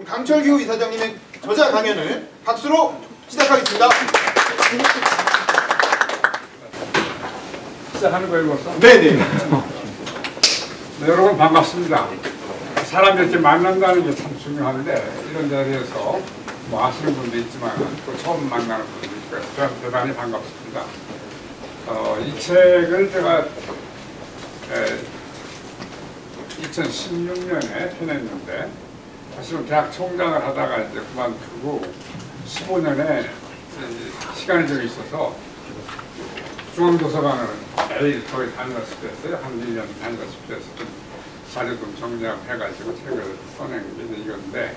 강철규 이사장님의 저자 강연을 박수로 시작하겠습니다. 시작하는 거예요, 벌써? 네네. 네, 여러분 반갑습니다. 사람 이렇게 만난다는 게 참 중요한데 이런 자리에서 뭐 아시는 분도 있지만 또 처음 만나는 분도 있고 해서 대단히 반갑습니다. 이 책을 제가 2016년에 펴냈는데 사실은 대학 총장을 하다가 이제 그만두고 15년에 시간이 좀 있어서 중앙도서관을 매일 거의 다니다시피 했어요. 한 1년 다니다시피 해서 좀 자료 좀 정리하고 해가지고 책을 써낸 게 이건데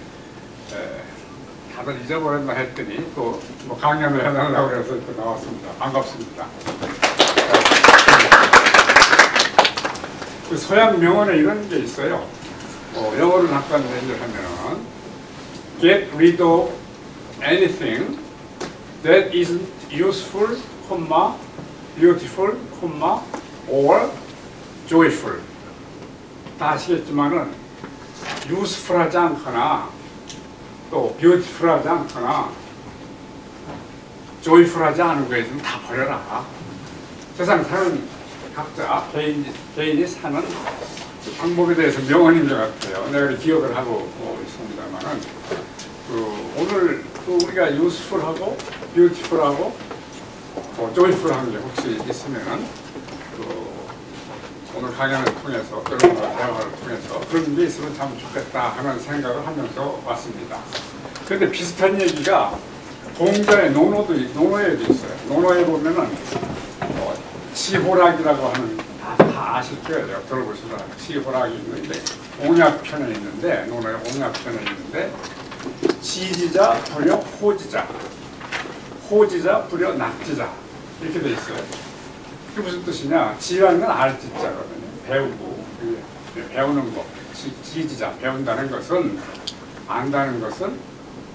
다들 잊어버렸나 했더니 또 뭐 강연을 해달라고 해서 또 나왔습니다. 반갑습니다. 그 서양 명언에 이런 게 있어요. 영어로 잠깐 얘기를 하면은 Get rid of anything that isn't useful, beautiful, or joyful. 다 아시겠지만은 useful하지 않거나 또 beautiful하지 않거나 joyful하지 않은 거에 좀 다 버려라. 세상 사는 각자 개인이 사는 방법에 대해서 명언인 것 같아요. 내가 기억을 하고 있습니다만은 오늘 우리가 useful하고 beautiful하고 joyful한 게 혹시 있으면은 오늘 강연을 통해서 여러분과 대화를 통해서 그런 게 있으면 참 좋겠다 하는 생각을 하면서 왔습니다. 그런데 비슷한 얘기가 공자의 논어에도 있어요. 논어에 보면은 치호락이라고 하는 다 아실 거예요. 들어보시면 치호락이 있는데 옹약편에 있는데 논어의 옹약편에 있는데 지지자 불여 호지자 호지자 불여 낙지자 이렇게 돼 있어요. 그게 무슨 뜻이냐? 지라는 건 알지자거든요. 배우고 배우는 것 지지자 배운다는 것은 안다는 것은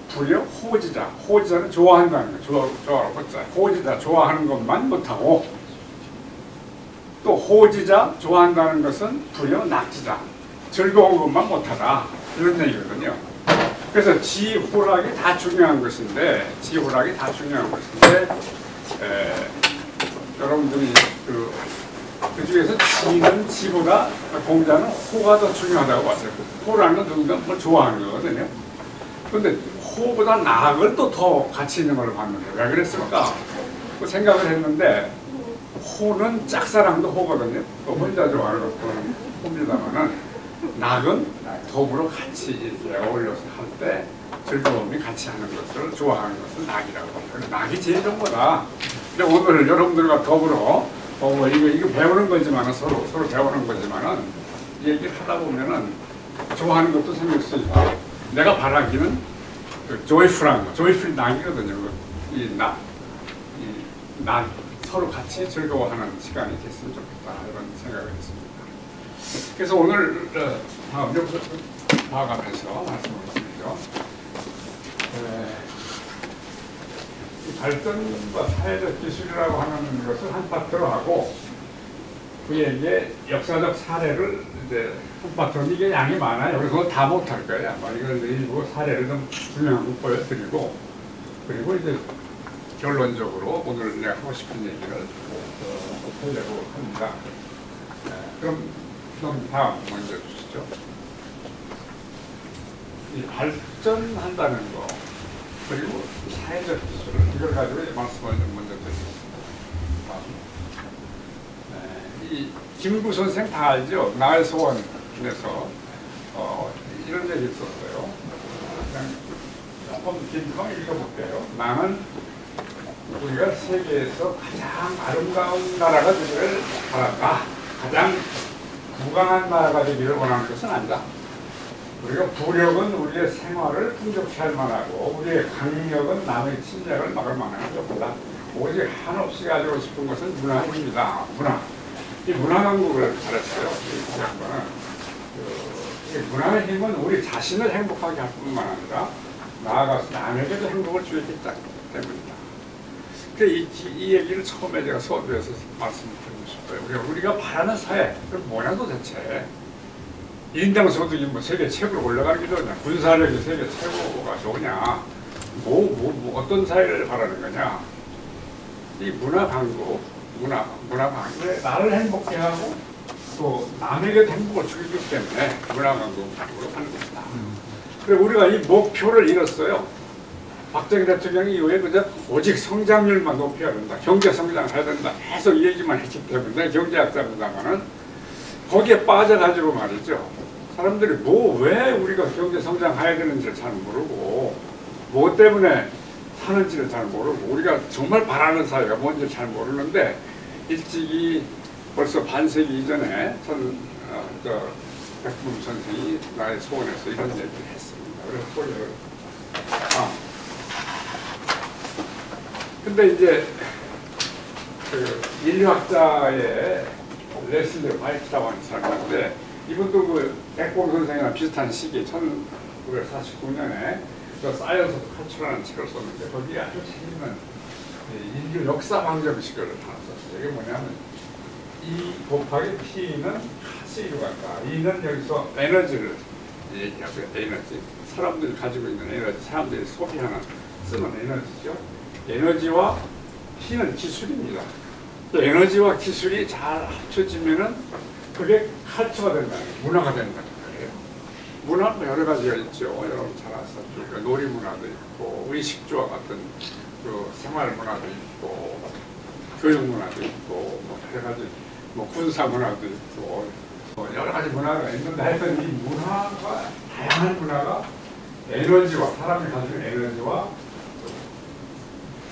불여 호지자 호지자는 좋아한다는 거 좋아하고 호자 호지자 좋아하는 것만 못하고 또 호지자 좋아한다는 것은 불여 낙지자 즐거운 것만 못하다 이런 얘기거든요. 그래서 지호락이 다 중요한 것인데 여러분들이 그 중에서 지는 지보다 공자는 호가 더 중요하다고 봤어요. 호라는 건 누군가 뭘 좋아하는 거거든요. 그런데 호보다 낙을 또 더 가치 있는 걸 봤는데 왜 그랬을까? 그 생각을 했는데 호는 짝사랑도 호거든요. 또 혼자 좋아하는 것도 호입니다만은 낙은 더불어 같이 이렇게 어울려서 할 때 즐거움이 같이 하는 것을 좋아하는 것을 낙이라고 합니다. 낙이 제일 좋은 거다. 근데 오늘 여러분들과 더불어 이거 배우는 거지만은 서로 배우는 거지만은 이 얘기를 하다 보면은 좋아하는 것도 생길 수 있고 내가 바라기는 joyful한 거, joyful 낙이거든요. 이 낙 서로 같이 즐거워하는 시간이 됐으면 좋겠다 이런 생각을 했습니다. 그래서 오늘 다음 여기서 봐가면서 말씀을 드리죠. 발전과 사회적 기술이라고 하는 것을 한 파트로 하고 그에 이제 역사적 사례를 이제 한 파트로 이게 양이 많아요. 그래서 다 못할 거예요. 아마 이걸 일부 사례를 좀 중요한 거 보여드리고 그리고 이제 결론적으로 오늘 내가 하고 싶은 얘기를 하려고 합니다. 그럼 다음 먼저 주시죠. 이 발전한다는 거 그리고 사회적 기술을 이걸 가지고 말씀을 좀 먼저 드리겠습니다. 이 김구 선생 다 알죠? 나의 소원에서 이런 얘기 있었어요. 그냥 조금 긴방 읽어볼게요. 나는 우리가 세계에서 가장 아름다운 나라가 되기를 바란다. 가장 무강한 나라가 되기를 원하는 것은 아니다. 우리가 부력은 우리의 생활을 풍족케 할 만하고 우리의 강력은 남의 침략을 막을 만한 것보다 오직 한없이 가지고 싶은 것은 문화입니다. 이 문화 강국을 가르쳐요. 이 문화의 힘은 우리 자신을 행복하게 할 뿐만 아니라 나아가서 남에게도 행복을 주기 때문이다. 이 얘기를 처음에 제가 수업에서 말씀드리고 싶어요. 우리가 바라는 사회, 그럼 뭐냐 도대체. 인당 소득이 뭐 세계 최고로 올라가기도 하냐, 군사력이 세계 최고가 좋으냐, 어떤 사회를 바라는 거냐. 이 문화 강국, 문화 강국에 나를 행복해 하고 또 남에게 행복을 주기 때문에 문화 강국으로 하는 것이다. 그리고 우리가 이 목표를 잃었어요. 박정희 대통령이 이후에 그저 오직 성장률만 높여야 된다, 경제 성장해야 된다, 계속 이 얘기만 했기 때문에 경제학자입니다만은 거기에 빠져가지고 말이죠. 사람들이 왜 우리가 경제 성장해야 되는지를 잘 모르고 뭐 때문에 사는지를 잘 모르고 우리가 정말 바라는 사회가 뭔지 잘 모르는데 일찍이 벌써 반세기 이전에 백분 선생이 나의 소원에서 이런 얘기를 했습니다. 그래서 근데 이제 그 인류학자의 레슬리 화이트라고 하는 사람인데 이분도 그 백봉 선생이랑 비슷한 시기에 1949년에 그 사이언스 오브 컬처라는 책을 썼는데 거기에 아주 재밌는 인류 역사 방정식을 하나 썼어요. 이게 뭐냐면 E 곱하기 P는 가스이로 간다. E는 여기서 에너지를 얘기하고요. 에너지. 사람들이 가지고 있는 에너지, 사람들이 소비하는 쓰는 에너지죠. 에너지와 P는 기술입니다. 에너지와 기술이 잘 합쳐지면은 그게 컬처가 된다는 거예요. 문화가 된다는 거예요. 문화도 여러 가지가 있죠. 여러분 잘 아시다시피 놀이 문화도 있고 의식주와 같은 그 생활 문화도 있고 교육 문화도 있고 뭐 여러 가지 뭐 군사 문화도 있고 여러 가지 문화가 있는데 하여튼 이 문화가 다양한 문화가 에너지와 사람이 가지고 있는 에너지와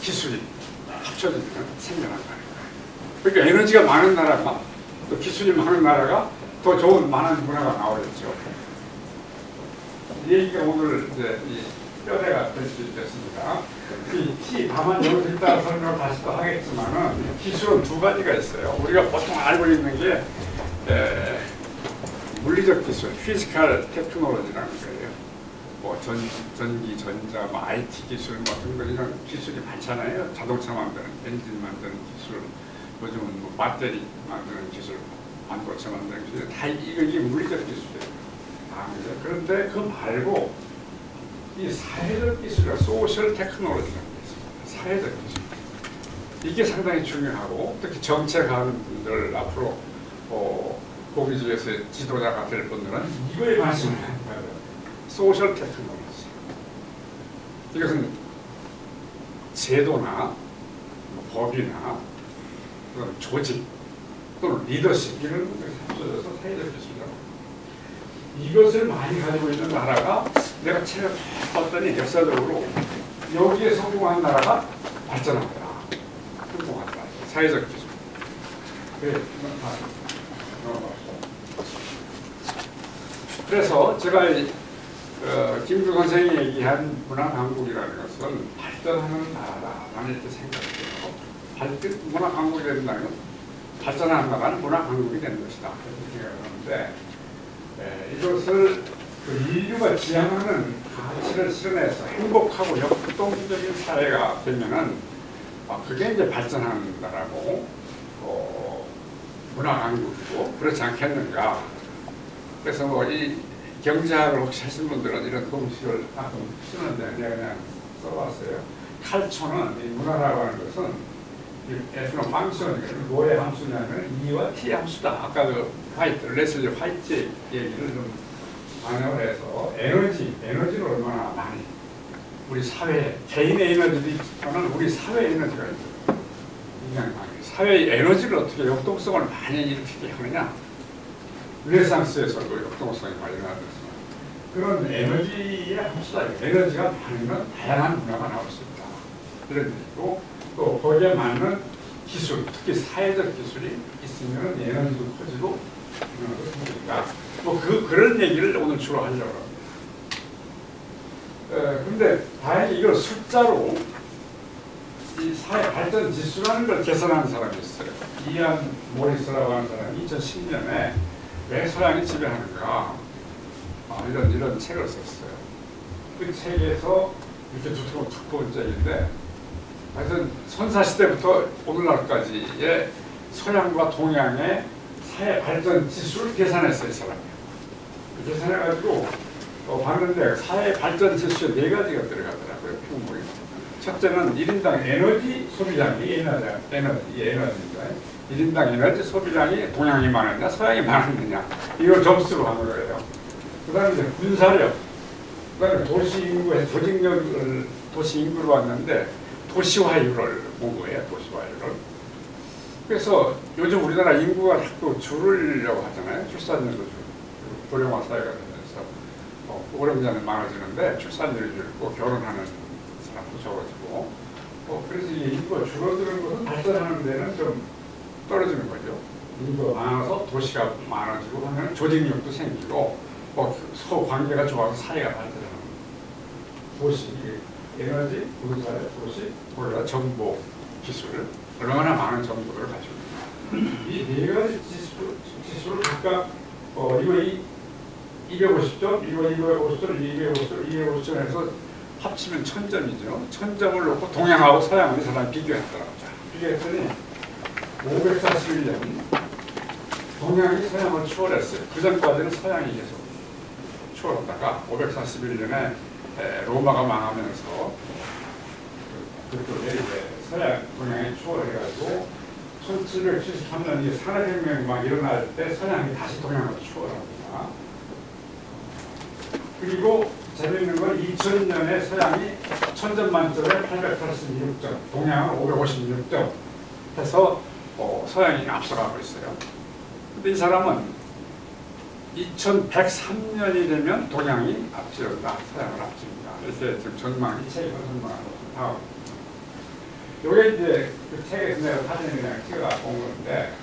기술이 합쳐지면 생겨난다는 거예요. 그러니까 에너지가 많은 나라가 또 기술이 많은 나라가 더 좋은 많은 문화가 나오겠죠. 이 얘기가 오늘 이제 이 뼈대가 될 수 있겠습니다. 이 T 다만 여기서 이따가 설명을 다시 또 하겠지만은 기술은 두 가지가 있어요. 우리가 보통 알고 있는 게 물리적 기술, 피지컬 테크놀로지라는 거예요. 뭐 전기, 전자, 뭐 IT 기술 같은 거 이런 기술이 많잖아요. 자동차 만드는, 엔진 만드는 기술, 요즘은 뭐 배터리 만드는 기술, 반도체 만드는 기술, 다 이게 물리적 기술이에요. 그런데 그 말고 이 사회적 기술이라 소셜 테크놀로지라는 게 있습니다. 사회적 기술. 이게 상당히 중요하고 특히 정책하는 분들 앞으로 보기 중에서 지도자가 될 분들은 이거에 관심을 가져야 돼요. 소셜 테크놀로지. 이것은 제도나 법이나 그런 조직 또는 리더십 이런 것들이 합쳐져서 사회적 기술이라고. 이것을 많이 가지고 있는 나라가 내가 책을 봤더니 역사적으로 여기에 성공한 나라가 발전한 거야. 성공한 나라. 사회적 기술. 그래서 제가 김구 선생이 얘기한 문화 강국이라는 것은 발전하는 나라라는 이렇게 생각해요. 문화 강국이 된다는 건 발전하는 나라는 문화 강국이 되는 것이다. 그렇게 생각하는데 이것을 그 인류가 지향하는 가치를 실현해서 행복하고 역동적인 사회가 되면은 그게 이제 발전하는 나라고 문화 강국이고 그렇지 않겠는가. 그래서 뭐 이 경제학을 혹시 하신 분들은 이런 공식을 가끔 쓰는데 내가 그냥 써봤어요. 칼초는 이 문화라고 하는 것은 에스너 펑션이니까 뭐의 함수냐면 E와 T 함수다. 아까 그 레슬리 화이트 얘기를 좀 반영을 해서 에너지를 얼마나 많이 우리 사회 개인의 에너지도 있지만 우리 사회 에너지가 있어요. 사회의 에너지를 어떻게 역동성을 많이 일으키게 하느냐. 르네상스에서도 역동성이 많이 나왔지만 그런 에너지의 함수다. 에너지가 많으면 다양한 문화가 나올 수 있다. 이런 얘기고 또 거기에 맞는 기술, 특히 사회적 기술이 있으면 에너지도 커지고 이런 것도 생기니까 뭐 그런 얘기를 오늘 주로 하려고 합니다. 근데 다행히 이걸 숫자로 이 사회 발전 지수라는 걸 계산하는 사람이 있어요. 이안 모리스라고 하는 사람이 2010년에 왜 서양이 지배하는가 이런 책을 썼어요. 그 책에서 이렇게 두꺼운 책인데 하여튼 선사시대부터 오늘날까지의 서양과 동양의 사회 발전 지수를 계산했어요. 이 사람이. 계산해가지고 봤는데 사회 발전 지수 4가지가 들어가더라고요. 품목이. 첫째는 1인당 에너지 소비량이 에너지입니다. 1인당 에너지 소비량이 동양이 많았냐 서양이 많았느냐 이걸 점수로 하는 거예요. 그 다음에 이제 군사력, 그 다음에 도시 인구의 조직력을 도시 인구로 봤는데 도시화율을 본 거예요. 도시화율을. 그래서 요즘 우리나라 인구가 자꾸 줄으려고 하잖아요. 출산율도 고령화 사회가 되면서 고령자는 많아지는데 출산율이 줄고 결혼하는 사람도 적어지고 그래서 이 인구가 줄어드는 것은 발전하는 데는 좀 떨어지는 거죠. 인구가 많아서 도시가 많아지고 하면 조직력도 생기고 서로 관계가 좋아서 사회가 발전하는 도시, 에너지, 군사력, 도시, 거기다 정보, 기술 얼마나 많은 정보를 가지고 있습니다. 이 4가지 지수를 각각 이거 250점, 이거 250점, 250점, 250점에서 합치면 1000점이죠. 1000점을 놓고 동양하고 서양을 이 사람이 비교했더라고요. 비교했더니 541년 동양이 서양을 추월했어요. 그 전까지는 서양이 계속 추월하다가 541년에 로마가 망하면서 그쪽에 이제 서양 동양이 추월해가지고 1773년 산업혁명이 막 일어날 때 서양이 다시 동양으로 추월합니다. 그리고 재밌는 건 2000년에 서양이 1000점 만점에 886점, 동양은 556점 해서 서양이 앞서가고 있어요. 근데 이 사람은 2103년이 되면 동양이 앞지른다, 서양을 앞집니다. 이렇게 지금 전망, 이 책의 전망을 하고 이게 이제 그 책에서 내가 사진을 그냥 찍어갖고 온 건데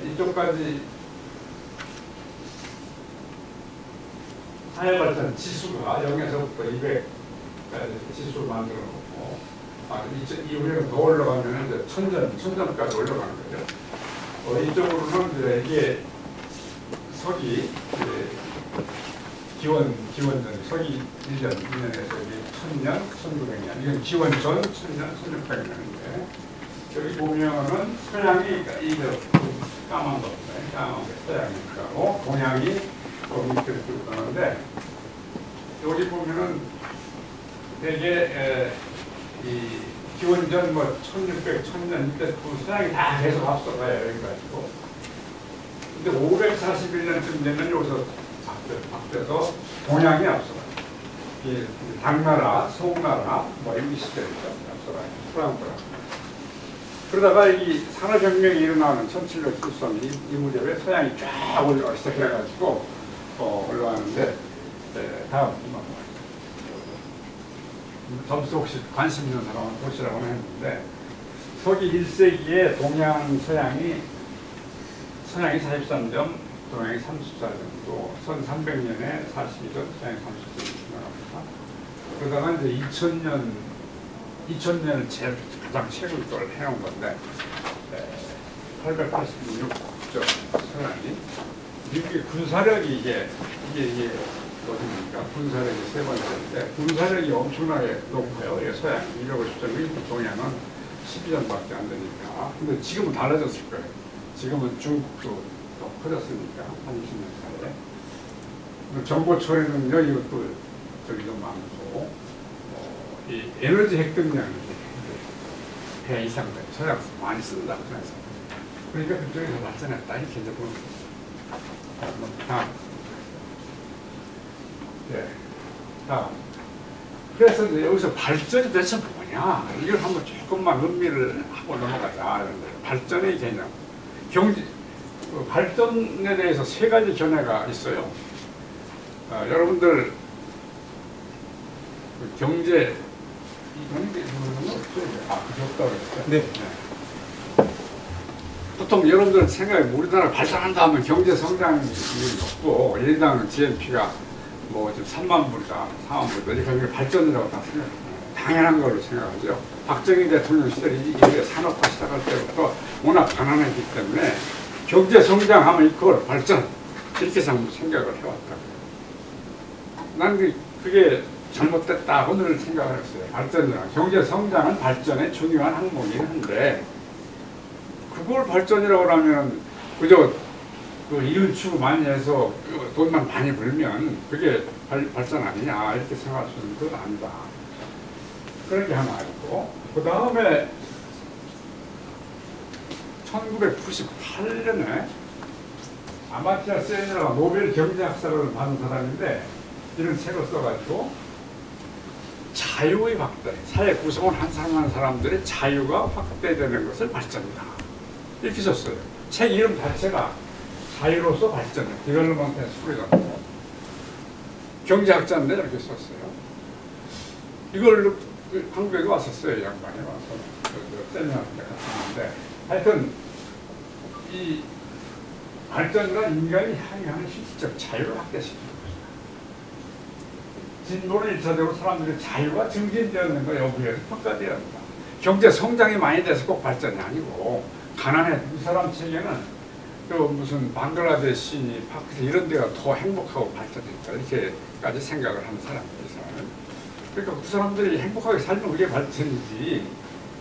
이쪽까지 사회발전 지수가 0에서부터 200까지 지수를 만들어 놓고 이후에는 더 올라가면 이제 1000점까지 올라가는 거죠. 이쪽으로는 이제 이게 서기 기원전 서기 1년, 2년에서 1000년, 1900년 이건 기원전 1000년, 1600년인데 여기 보면은 서양이 까만 거, 서양이니까 동양이 밑으로 쭉 가는데 여기 보면은 되게 이 기원전 1600, 1000년 이때 서양이 다 계속 앞서가요. 여기까지고. 근데 541년쯤 되면 여기서 바뀌어서 동양이 앞서가요. 당나라, 송나라, 이 시대였죠. 앞서가요. 프랑스라. 그러다가 이 산업혁명이 일어나는 1773년 이 무렵에 서양이 쫙 올라가기 시작해가지고 올라가는데 다음 점수 혹시 관심 있는 사람은 보시라고 했는데 서기 1세기에 동양 서양이 43점, 동양이 34점이고 1300년에 42점, 서양이 30점 나갑니다. 그러다가 이제 2000년을 제일 가장 최근 걸 해놓은 건데 886점 서양이 미국의 군사력이 이게 어디입니까? 군사력이 세 번째인데 군사력이 엄청나게 높아요. 서양 250점, 동양은 12점밖에 안 되니까. 근데 지금은 달라졌을 거예요. 지금은 중국도 더 커졌으니까 한 20년 사이에. 정보 처리는요 이것도 저기 좀 많고 이 에너지 핵동량이 배 이상 돼요. 서양 많이 쓴다 그래서. 그러니까 그쪽이 더 발전했다 이렇게 이제 보는 거예요. 다음. 그래서 이제 여기서 발전이 대체 뭐냐 이걸 한번 조금만 음미를 하고 넘어가자. 발전의 개념. 발전에 대해서 3가지 견해가 있어요. 여러분들 경제 그게 없다고 그랬어요? 네. 보통 여러분들 생각에 우리나라 발전한다 하면 경제 성장이 높고 1인당 GNP가 지금 3만 불이다, 4만 불이다 이렇게 발전이라고 다 생각해요. 당연한 걸로 생각하죠. 박정희 대통령 시절에 이게 산업화 시작할 때부터 워낙 가난했기 때문에 경제 성장하면 그걸 발전 이렇게 생각을 해왔다고요. 난 그게 잘못됐다고 늘 생각을 했어요. 발전이라 경제 성장은 발전의 중요한 항목이긴 한데 그걸 발전이라고 하면 그저 그 이윤 추구 많이 해서 돈만 많이 벌면 그게 발전 아니냐 이렇게 생각할 수 있는 건 아니다. 그렇게 하나 있고, 그 다음에 1998년에 아마티아 세니라가 노벨 경제학상을 받은 사람인데 이런 책을 써가지고 자유의 확대, 사회 구성을 한 사람 한 사람들의 자유가 확대되는 것을 발전이다. 이렇게 썼어요. 책 이름 자체가 자유로서 발전해. 디벨롭먼트 앤 프리덤. 경제학자인데 이렇게 썼어요. 이걸 한국에 왔었어요. 양반이 와서 세미나 때 갔었는데 하여튼 이 발전과 인간이 향유하는 실질적 자유를 확대시키는 것이다. 진보를 1차적으로 사람들의 자유가 증진되었는가 여부에서 평가되어야 합니다. 경제 성장이 많이 돼서 꼭 발전이 아니고 가난해. 이 사람 책에는 또 무슨 방글라데시, 파키스탄 이런 데가 더 행복하고 발전했다 이렇게까지 생각을 하는 사람들이 사람은. 그러니까 그 사람들이 행복하게 살면 그게 발전이지.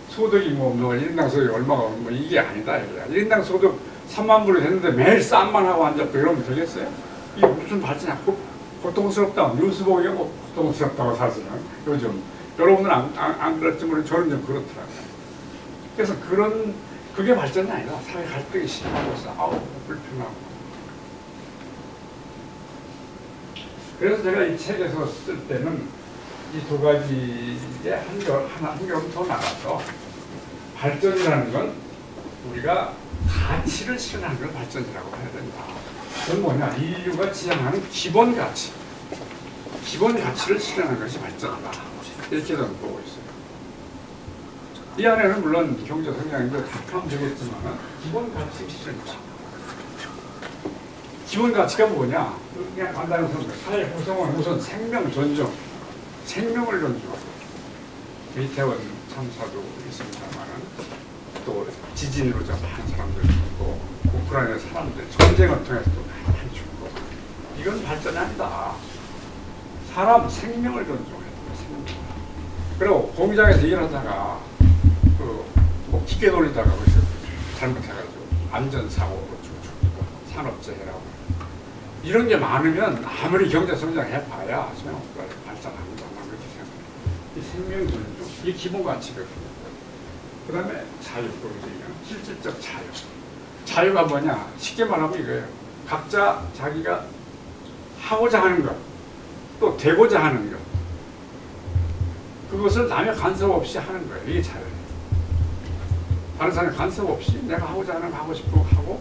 소득이 뭐 1인당 소득이 얼마가 뭐 이게 아니다. 1인당 소득 3만 불이 됐는데 매일 쌈만 하고 앉았고 이러면 되겠어요? 이게 무슨 발전이야? 고통스럽다. 뉴스 보기 고통스럽다고 사실은 요즘. 여러분은 안 그럴지 모르겠는데 저는 좀 그렇더라고요. 그래서 그게 발전이 아니다. 사회 갈등이 심하고 싸우고 불편하고. 그래서 제가 이 책에서 쓸 때는 이 두 가지에 한 걸음 더 나가서 발전이라는 건 우리가 가치를 실현하는 걸 발전이라고 해야 된다. 그건 뭐냐? 인류가 지향하는 기본 가치. 기본 가치를 실현하는 것이 발전이다. 이렇게 저는 보고 있어요. 이 안에는 물론 경제 성장인데 다 포함되겠지만 기본 가치 실현이다. 기본 가치가 뭐냐? 그냥 간단히 설명. 사회 구성은 우선 생명 존중. 생명을 존중하고 이태원 참사도 있습니다만은 또 지진으로 잡힌 사람들도 있고 우크라이나 사람들 전쟁을 통해서 또 많이 죽고 이건 발전이 아니다. 사람 생명을 존중해야 돼. 그리고 공장에서 일하다가 뭐 기계 돌리다가 잘못해가지고 안전사고로 죽고 산업재해라고 이런 게 많으면 아무리 경제 성장해봐야 소용없다. 발전합니다. 이 생명 존중, 이 기본 가치거든요. 그 다음에 자유, 실질적 자유. 자유가 뭐냐? 쉽게 말하면 이거예요. 각자 자기가 하고자 하는 것, 또 되고자 하는 것. 그것을 남의 간섭 없이 하는 거예요. 이게 자유예요. 다른 사람의 간섭 없이 내가 하고자 하는 거 하고 싶고 하고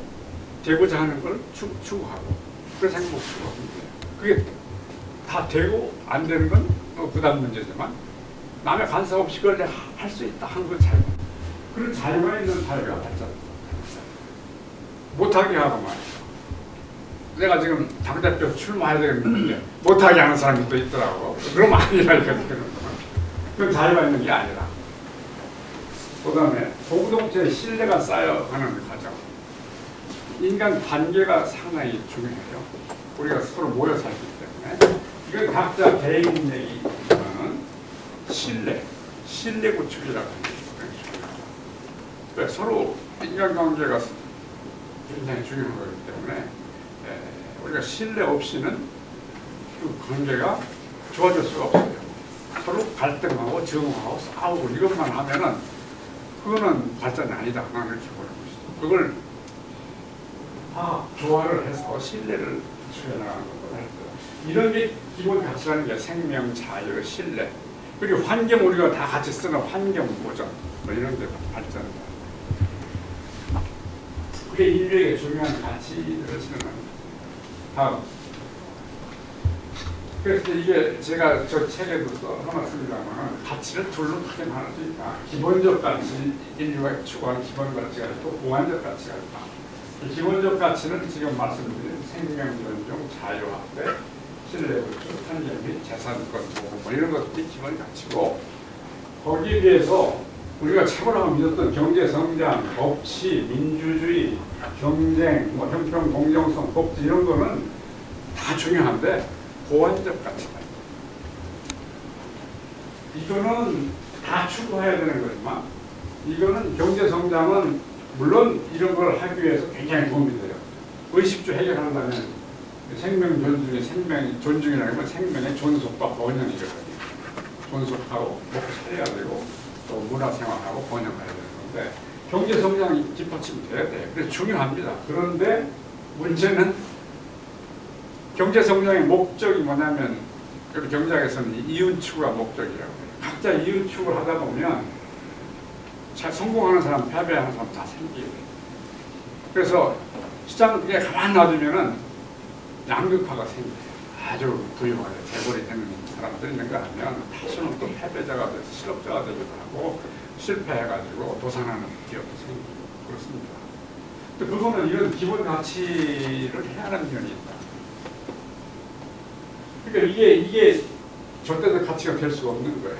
되고자 하는 걸 추구하고 그래서 행복 추구하는 거예요. 그게 다 되고 안 되는 건 부담 문제지만 남의 간섭 없이 그걸 내가 할 수 있다 하는 건 자유. 그런 자유가 있는 사회가 발전. 못하게 하고 말이야. 내가 지금 당대표 출마해야 되겠는데 못하게 하는 사람이 또 있더라고. 그러면 아니라니까. 그건 자유가 있는 게 아니라. 그 다음에 공동체의 신뢰가 쌓여가는 과정. 인간 관계가 상당히 중요해요. 우리가 서로 모여 살기 때문에. 이건 각자 개인의 신뢰 구축이라고 하는 거예요. 서로 인간관계가 굉장히 중요한 거기 때문에 우리가 신뢰 없이는 그 관계가 좋아질 수가 없어요. 서로 갈등하고 정하고 싸우고 이것만 하면은 그거는 발전이 아니다. 나는 이렇게 보는 것이죠. 그걸 다 조화를 해서 신뢰를 구축해나가는 것도 이런 게 기본 가치라는 게 생명, 자유, 신뢰 그리고 환경 우리가 다 같이 쓰는 환경 보전 뭐 이런 데 발전을 그게 인류에게 중요한 가치를 실현하는 다음 그래서 이게 제가 저 책에도 써놨습니다만 가치를 둘로 크게 나눌 수 있다. 기본적 가치, 인류가 추구하는 기본 가치가 있고 보완적 가치가 있다. 이 기본적 가치는 지금 말씀드린 생명 존중, 자유 확대, 신뢰 구축, 환경 및 재산권 보호 뭐 이런 것들이 기본 가치고 거기에 비해서 우리가 참으라고 믿었던 경제 성장, 법치, 민주주의, 경쟁, 뭐 형평, 공정성, 복지 이런 거는 다 중요한데 보완적 가치다. 이거는 다 추구해야 되는 거지만 이거는 경제 성장은 물론 이런 걸 하기 위해서 굉장히 도움이 돼요. 의식주 해결한다면 생명 존중의 생명 존중이라는 건 생명의 존속과 번영이거든요. 존속하고 먹고 살아야 되고 또 문화생활하고 번영해야 되는 건데 경제성장이 뒷받침이 돼야 돼요. 그래서 중요합니다. 그런데 문제는 경제성장의 목적이 뭐냐면 경제학에서는 이윤추구가 목적이라고 해요. 각자 이윤추구를 하다 보면 잘 성공하는 사람, 패배하는 사람 다 생기게 돼요. 그래서 시장에 가만히 놔두면은 양극화가 생겨요. 아주 부유하게 재벌이 되는 사람들이 있는 거 아니면 다수는 또 패배자가 돼서 실업자가 되기도 하고 실패해가지고 도산하는 기업도 생기고 그렇습니다. 또 그거는 이런 기본 가치를 해야 하는 면이 있다. 그러니까 이게 절대적 가치가 될 수가 없는 거예요.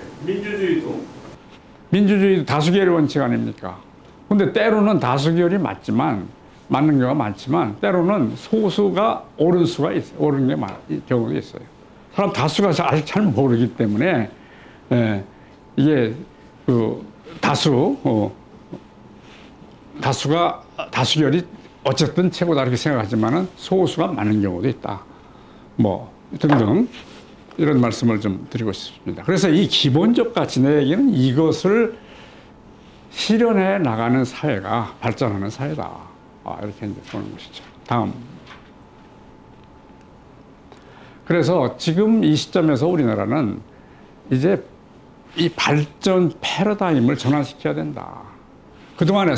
민주주의도 다수결의 원칙 아닙니까? 근데 때로는 다수결이 맞는 경우가 많지만 때로는 소수가 옳은 수가 있어요. 옳은 경우도 있어요. 사람 다수가 아직 잘 모르기 때문에 이게 그 다수결이 어쨌든 최고다 이렇게 생각하지만은 소수가 많은 경우도 있다. 뭐 등등 이런 말씀을 좀 드리고 싶습니다. 그래서 이 기본적 가치 내 얘기는 이것을 실현해 나가는 사회가 발전하는 사회다. 이렇게 이제 보는 것이죠. 다음. 그래서 지금 이 시점에서 우리나라는 이제 이 발전 패러다임을 전환시켜야 된다. 그동안의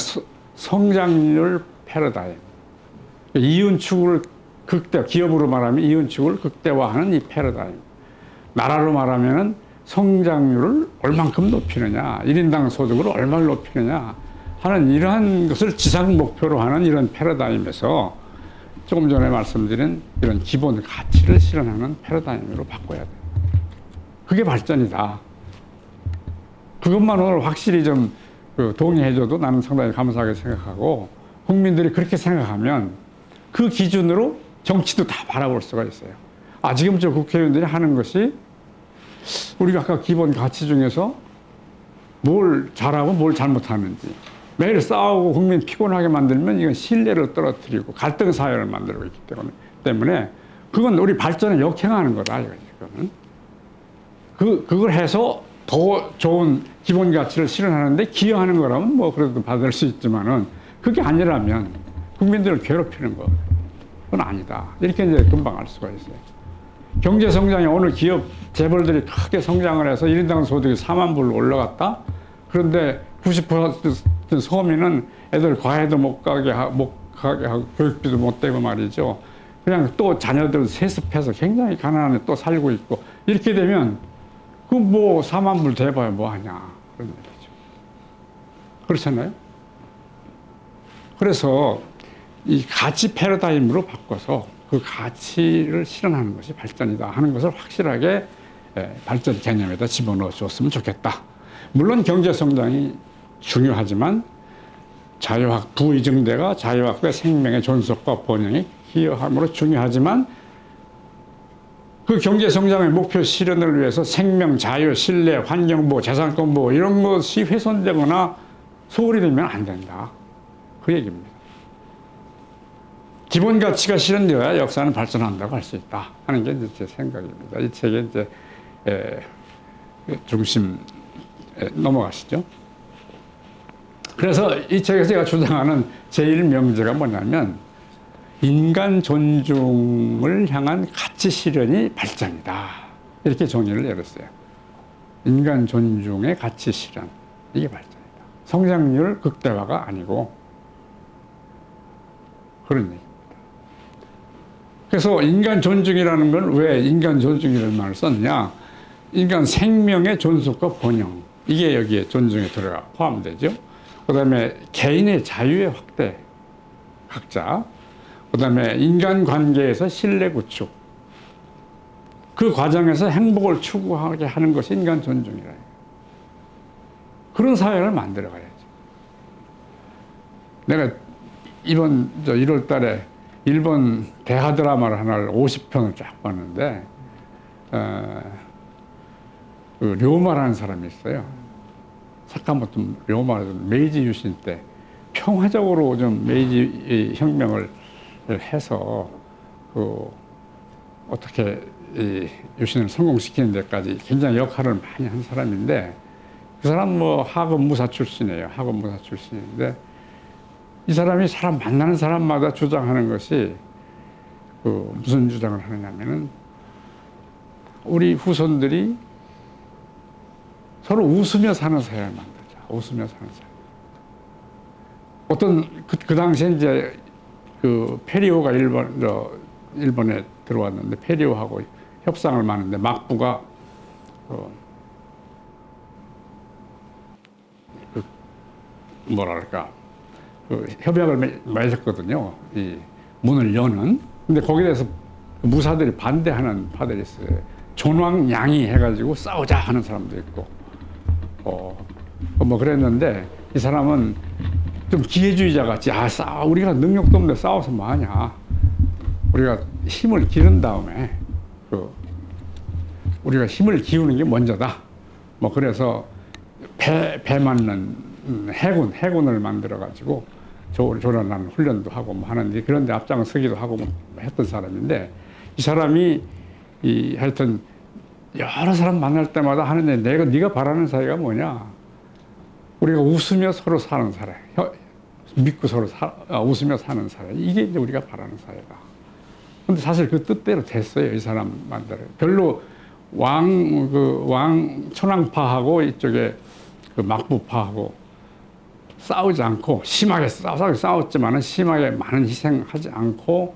성장률 패러다임, 이윤축을 기업으로 말하면 이윤축을 극대화하는 이 패러다임, 나라로 말하면 성장률을 얼만큼 높이느냐, 1인당 소득을 얼마를 높이느냐 하는 이러한 것을 지상 목표로 하는 이런 패러다임에서 조금 전에 말씀드린 이런 기본 가치를 실현하는 패러다임으로 바꿔야 돼요. 그게 발전이다. 그것만 오늘 확실히 좀 동의해줘도 나는 상당히 감사하게 생각하고 국민들이 그렇게 생각하면 그 기준으로 정치도 다 바라볼 수가 있어요. 지금 저 국회의원들이 하는 것이 우리가 아까 기본 가치 중에서 뭘 잘하고 뭘 잘못하는지 매일 싸우고 국민 피곤하게 만들면 이건 신뢰를 떨어뜨리고 갈등 사회를 만들고 있기 때문에 그건 우리 발전에 역행하는 거다 이거는. 그걸 해서 더 좋은 기본 가치를 실현하는데 기여하는 거라면 뭐 그래도 받을 수 있지만은 그게 아니라면 국민들을 괴롭히는 거 그건 아니다. 이렇게 이제 금방 알 수가 있어요. 경제 성장이 오늘 기업 재벌들이 크게 성장을 해서 1인당 소득이 4만 불로 올라갔다. 그런데 90% 서민은 애들 과외도 못 가게 하고 교육비도 못 대고 말이죠. 그냥 또 자녀들 세습해서 굉장히 가난하게 또 살고 있고 이렇게 되면 그 뭐 4만 불 대봐야 뭐 하냐 그런 얘기죠. 그렇잖아요. 그래서 이 가치 패러다임으로 바꿔서 그 가치를 실현하는 것이 발전이다 하는 것을 확실하게 발전 개념에다 집어넣어 줬으면 좋겠다. 물론 경제 성장이 중요하지만 부의증대가 자유학과 생명의 존속과 번영에 기여함으로 중요하지만 그 경제 성장의 목표 실현을 위해서 생명, 자유, 신뢰, 환경보호, 재산권보호 이런 것이 훼손되거나 소홀히 되면 안 된다. 그 얘기입니다. 기본 가치가 실현되어야 역사는 발전한다고 할 수 있다 하는 게 제 생각입니다. 이 책의 이제 중심 넘어가시죠. 그래서 이 책에서 제가 주장하는 제1명제가 뭐냐면 인간 존중을 향한 가치 실현이 발전이다. 이렇게 정의를 내렸어요. 인간 존중의 가치 실현. 이게 발전이다. 성장률 극대화가 아니고 그런 얘기입니다. 그래서 인간 존중이라는 건 왜 인간 존중이라는 말을 썼냐. 인간 생명의 존속과 번영. 이게 여기에 존중에 들어가 포함되죠. 그 다음에 개인의 자유의 확대. 각자. 그 다음에 인간관계에서 신뢰 구축. 그 과정에서 행복을 추구하게 하는 것이 인간 존중이라. 그런 사회를 만들어 가야죠. 내가 이번 1월 달에 일본 대하 드라마를 하나를 50편을 쫙 봤는데 그 료마라는 사람이 있어요. 사카모토 료마라는 메이지 유신 때 평화적으로 좀 메이지 혁명을 해서 어떻게 이 유신을 성공시키는 데까지 굉장히 역할을 많이 한 사람인데, 그 사람 뭐 학원 무사 출신이에요. 학원 무사 출신인데, 이 사람이 사람 만나는 사람마다 주장하는 것이 무슨 주장을 하느냐면은, 우리 후손들이 서로 웃으며 사는 사회를 만들자. 웃으며 사는 사회. 어떤 그 당시에 이제 페리오가 일본에 들어왔는데, 페리오하고 협상을 하는데 막부가 뭐랄까 협약을 맺었거든요. 이 문을 여는. 근데 거기에 대해서 무사들이 반대하는 파들이 있어요. 존왕양이 해가지고 싸우자 하는 사람도 있고, 뭐 그랬는데, 이 사람은 좀 기회주의자 같이, 우리가 능력도 없는데 싸워서 뭐하냐. 우리가 힘을 기른 다음에, 우리가 힘을 기우는 게 먼저다. 뭐 그래서 배 맞는 해군을 만들어가지고 조련하는 훈련도 하고 뭐 하는데, 그런데 앞장을 서기도 하고 뭐 했던 사람인데, 이 사람이 하여튼 여러 사람 만날 때마다 하는데, 네가 바라는 사회가 뭐냐? 우리가 웃으며 서로 사는 사회, 믿고 서로 웃으며 사는 사회. 이게 이제 우리가 바라는 사회다. 근데 사실 그 뜻대로 됐어요, 이 사람만들. 별로 천황파하고 이쪽에 막부파하고 싸우지 않고, 심하게 싸웠지만은 심하게 많은 희생하지 않고,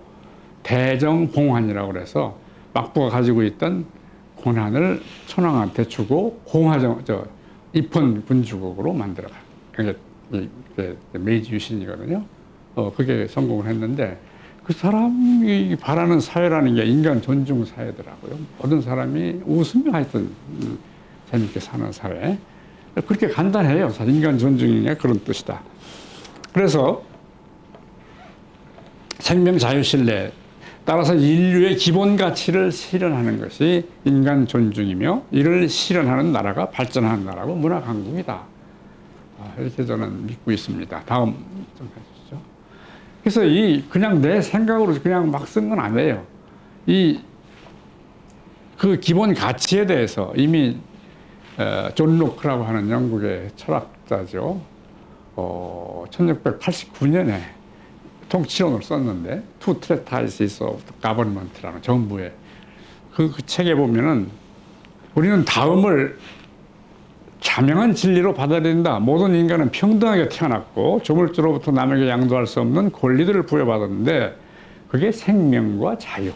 대정봉환이라고 그래서 막부가 가지고 있던 권한을 천황한테 주고 입헌 군주국으로 만들어가. 그게 메이지 유신이거든요. 그게 성공을 했는데, 그 사람이 바라는 사회라는 게 인간 존중 사회더라고요. 모든 사람이 웃으며 하여튼 재밌게 사는 사회. 그렇게 간단해요. 사실 인간 존중이 그런 뜻이다. 그래서 생명 자유 신뢰, 따라서 인류의 기본 가치를 실현하는 것이 인간 존중이며, 이를 실현하는 나라가 발전하는 나라고 문화 강국이다. 이렇게 저는 믿고 있습니다. 다음 좀 해주시죠. 그래서 그냥 내 생각으로 그냥 막 쓴 건 아니에요. 그 기본 가치에 대해서 이미 존 로크라고 하는 영국의 철학자죠. 1689년에 통치론을 썼는데, Two Treatises of Government라는 정부의 그 책에 보면은, 우리는 다음을 자명한 진리로 받아들인다. 모든 인간은 평등하게 태어났고 조물주로부터 남에게 양도할 수 없는 권리들을 부여받았는데, 그게 생명과 자유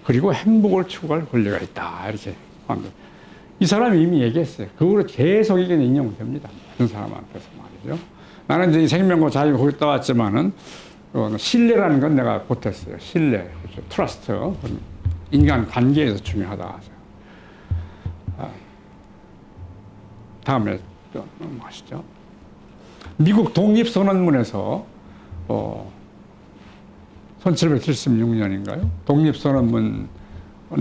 그리고 행복을 추구할 권리가 있다. 이렇게 이 사람이 이미 얘기했어요. 그거로 계속 이게 인용됩니다. 모든 사람한테서 말이죠. 나는 이제 생명과 자유 거기 떠왔지만은 신뢰라는 건 내가 못했어요. 신뢰, 그렇죠. 트러스트, 인간 관계에서 중요하다. 다음에 넘어가시죠. 미국 독립선언문에서 1776년인가요? 독립선언문의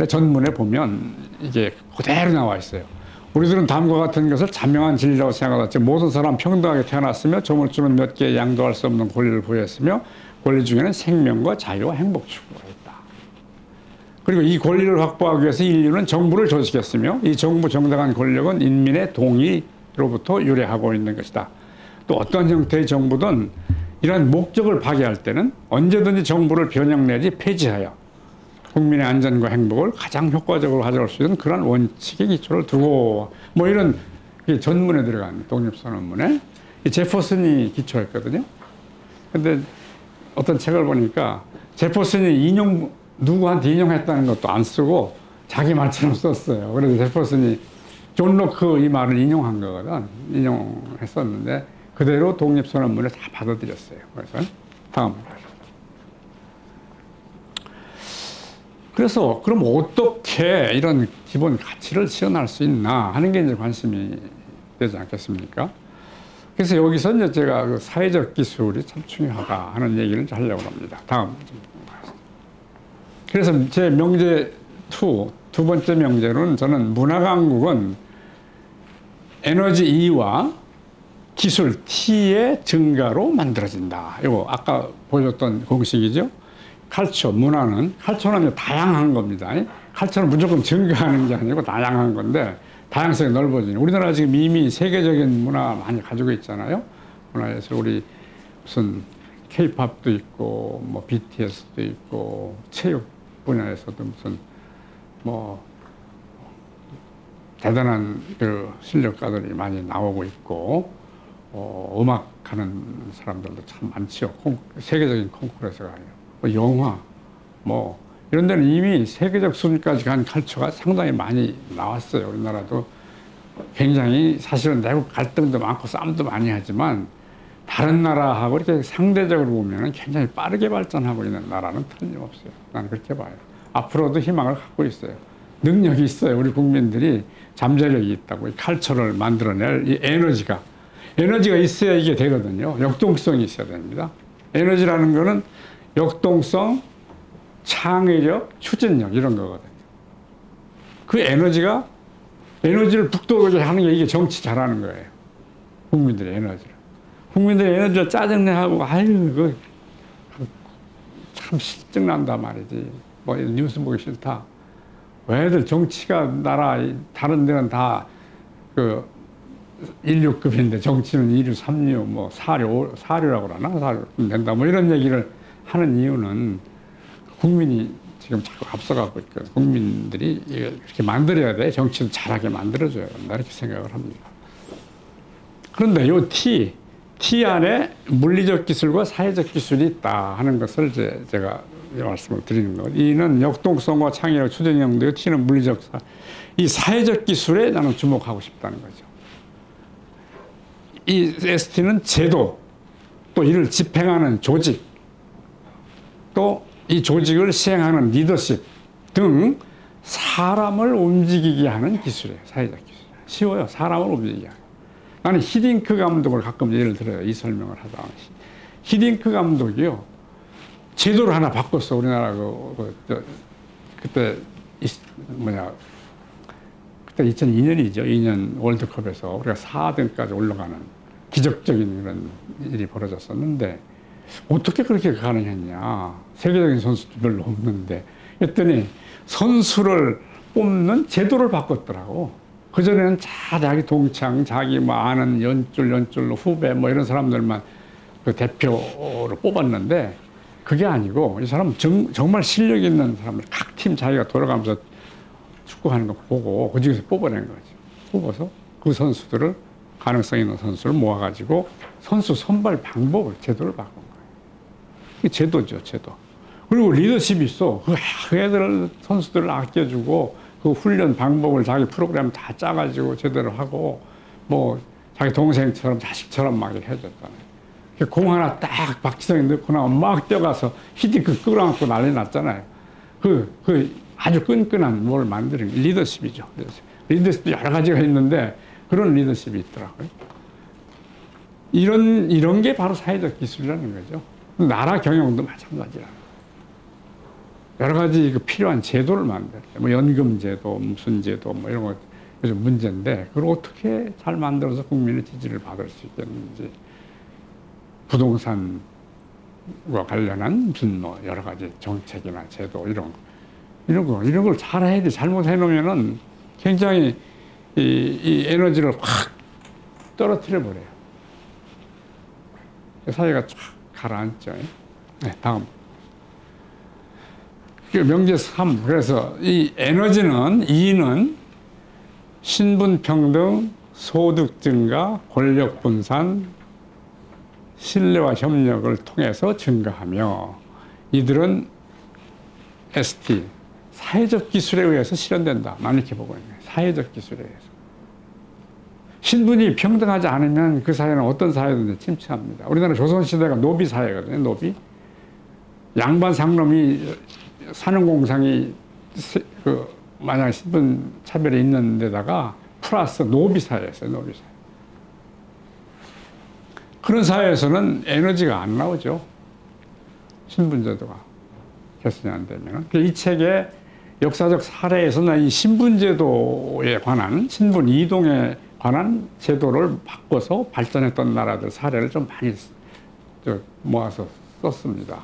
전문에 보면 이게 그대로 나와 있어요. 우리들은 다음과 같은 것을 자명한 진리라고 생각하지, 모든 사람 평등하게 태어났으며 조물주는 몇 개 양도할 수 없는 권리를 부여했으며, 권리 중에는 생명과 자유와 행복 추구가 있다. 그리고 이 권리를 확보하기 위해서 인류는 정부를 조직했으며, 이 정부 정당한 권력은 인민의 동의로부터 유래하고 있는 것이다. 또 어떤 형태의 정부든 이러한 목적을 파괴할 때는 언제든지 정부를 변형 내지 폐지하여 국민의 안전과 행복을 가장 효과적으로 가져올 수 있는 그런 원칙의 기초를 두고, 뭐 이런 전문에 들어간 독립선언문에 제퍼슨이 기초했거든요. 근데 어떤 책을 보니까 제퍼슨이 누구한테 인용했다는 것도 안 쓰고 자기 말처럼 썼어요. 그래서 제퍼슨이 존 로크 이 말을 인용한 거거든. 인용했었는데 그대로 독립선언문을 다 받아들였어요. 그래서 다음. 그래서 그럼 어떻게 이런 기본 가치를 실현할 수 있나 하는 게 이제 관심이 되지 않겠습니까? 그래서 여기서 이제 제가 그 사회적 기술이 참 중요하다 하는 얘기를 하려고 합니다. 다음. 그래서 제 명제 2, 두 번째 명제로는 저는 문화 강국은 에너지 E와 기술 T의 증가로 만들어진다. 이거 아까 보여줬던 공식이죠. 칼처, 문화는, 칼처는 다양한 겁니다. 칼처는 무조건 증가하는 게 아니고 다양한 건데, 다양성이 넓어지는. 우리나라 지금 이미 세계적인 문화 많이 가지고 있잖아요. 문화에서 우리 무슨 K-팝도 있고, 뭐 BTS도 있고, 체육 분야에서도 무슨 뭐 대단한 그 실력가들이 많이 나오고 있고, 음악하는 사람들도 참 많죠. 세계적인 콩쿠르에서 가요. 뭐 영화, 뭐 이런 데는 이미 세계적 수준까지 간 칼처가 상당히 많이 나왔어요. 우리나라도 굉장히 사실은 내국 갈등도 많고 싸움도 많이 하지만 다른 나라하고 이렇게 상대적으로 보면 굉장히 빠르게 발전하고 있는 나라는 틀림없어요. 나는 그렇게 봐요. 앞으로도 희망을 갖고 있어요. 능력이 있어요. 우리 국민들이 잠재력이 있다고. 이 칼처를 만들어낼 이 에너지가 있어야 이게 되거든요. 역동성이 있어야 됩니다. 에너지라는 거는 역동성, 창의력, 추진력 이런 거거든요. 그 에너지를 북돋우게 하는 게 이게 정치 잘하는 거예요. 국민들의 에너지를. 국민들의 에너지를 짜증내하고 아유 참 실증난단 말이지. 뭐 뉴스 보기 싫다. 왜들 정치가 다른 데는 다 그 1류급인데 정치는 2류, 3류, 뭐 4류라고 그러나? 4류 된다. 뭐 이런 얘기를 하는 이유는 국민이 지금 자꾸 앞서가고 있거든요. 국민들이 이렇게 만들어야 돼. 정치도 잘하게 만들어줘야 된다. 이렇게 생각을 합니다. 그런데 요 T 안에 물리적 기술과 사회적 기술이 있다 하는 것을 제가 말씀을 드리는 거예요. E는 역동성과 창의력, 추진력도 T는 물리적, 이 사회적 기술에 나는 주목하고 싶다는 거죠. 이 ST는 제도, 또 이를 집행하는 조직, 또 이 조직을 시행하는 리더십 등 사람을 움직이게 하는 기술이에요. 사회적 기술. 쉬워요. 사람을 움직이게 하는. 나는 히딩크 감독을 가끔 예를 들어요. 이 설명을 하다가. 히딩크 감독이요. 제도를 하나 바꿨어. 우리나라 그때 2002년이죠. 2년 월드컵에서 우리가 4등까지 올라가는 기적적인 그런 일이 벌어졌었는데 어떻게 그렇게 가능했냐. 세계적인 선수도 별로 없는데. 그랬더니 선수를 뽑는 제도를 바꿨더라고. 그전에는 자기 동창, 자기 뭐 아는 연줄 후배 뭐 이런 사람들만 그 대표로 뽑았는데 그게 아니고 이 사람은 정말 실력 있는 사람들 각 팀 자기가 돌아가면서 축구하는 거 보고 그 중에서 뽑아낸 거지. 뽑아서 그 선수들을 가능성 있는 선수를 모아가지고 선수 선발 방법을 제도를 바꾼 거예요. 이게 제도죠, 제도. 그리고 리더십이 있어. 그 애들 선수들을 아껴주고 그 훈련 방법을 자기 프로그램 다 짜가지고 제대로 하고 뭐 자기 동생처럼 자식처럼 막 이렇게 해줬잖아요. 공 하나 딱 박지성이 넣고 나면 막 뛰어가서 히딩크 끌어안고 난리 났잖아요. 그 아주 끈끈한 뭘 만드는 게 리더십이죠. 리더십도 여러 가지가 있는데 그런 리더십이 있더라고요. 이런 게 바로 사회적 기술이라는 거죠. 나라 경영도 마찬가지라. 여러 가지 그 필요한 제도를 만들어요. 뭐 연금 제도, 무슨 제도, 뭐 이런 거 요즘 문제인데 그걸 어떻게 잘 만들어서 국민의 지지를 받을 수 있겠는지. 부동산과 관련한 무슨 뭐 여러 가지 정책이나 제도 이런 걸 잘 해야 돼. 잘못 해놓으면은 굉장히 이 에너지를 확 떨어뜨려 버려요. 사회가 쫙 가라앉죠. 네, 다음. 명제 3. 그래서 이 에너지는 E는 신분평등, 소득 증가, 권력 분산, 신뢰와 협력을 통해서 증가하며 이들은 ST, 사회적 기술에 의해서 실현된다. 나는 이렇게 보고 있는 거예요. 사회적 기술에 의해서. 신분이 평등하지 않으면 그 사회는 어떤 사회든지 침체합니다. 우리나라 조선시대가 노비 사회거든요. 노비. 양반 상놈이 사는 공상이 만약 신분 차별이 있는 데다가 플러스 노비 사회였어요. 노비 사회. 그런 사회에서는 에너지가 안 나오죠. 신분제도가 개선이 안 되면. 이 책의 역사적 사례에서는 이 신분제도에 관한, 신분 이동에 관한 제도를 바꿔서 발전했던 나라들 사례를 좀 많이 모아서 썼습니다.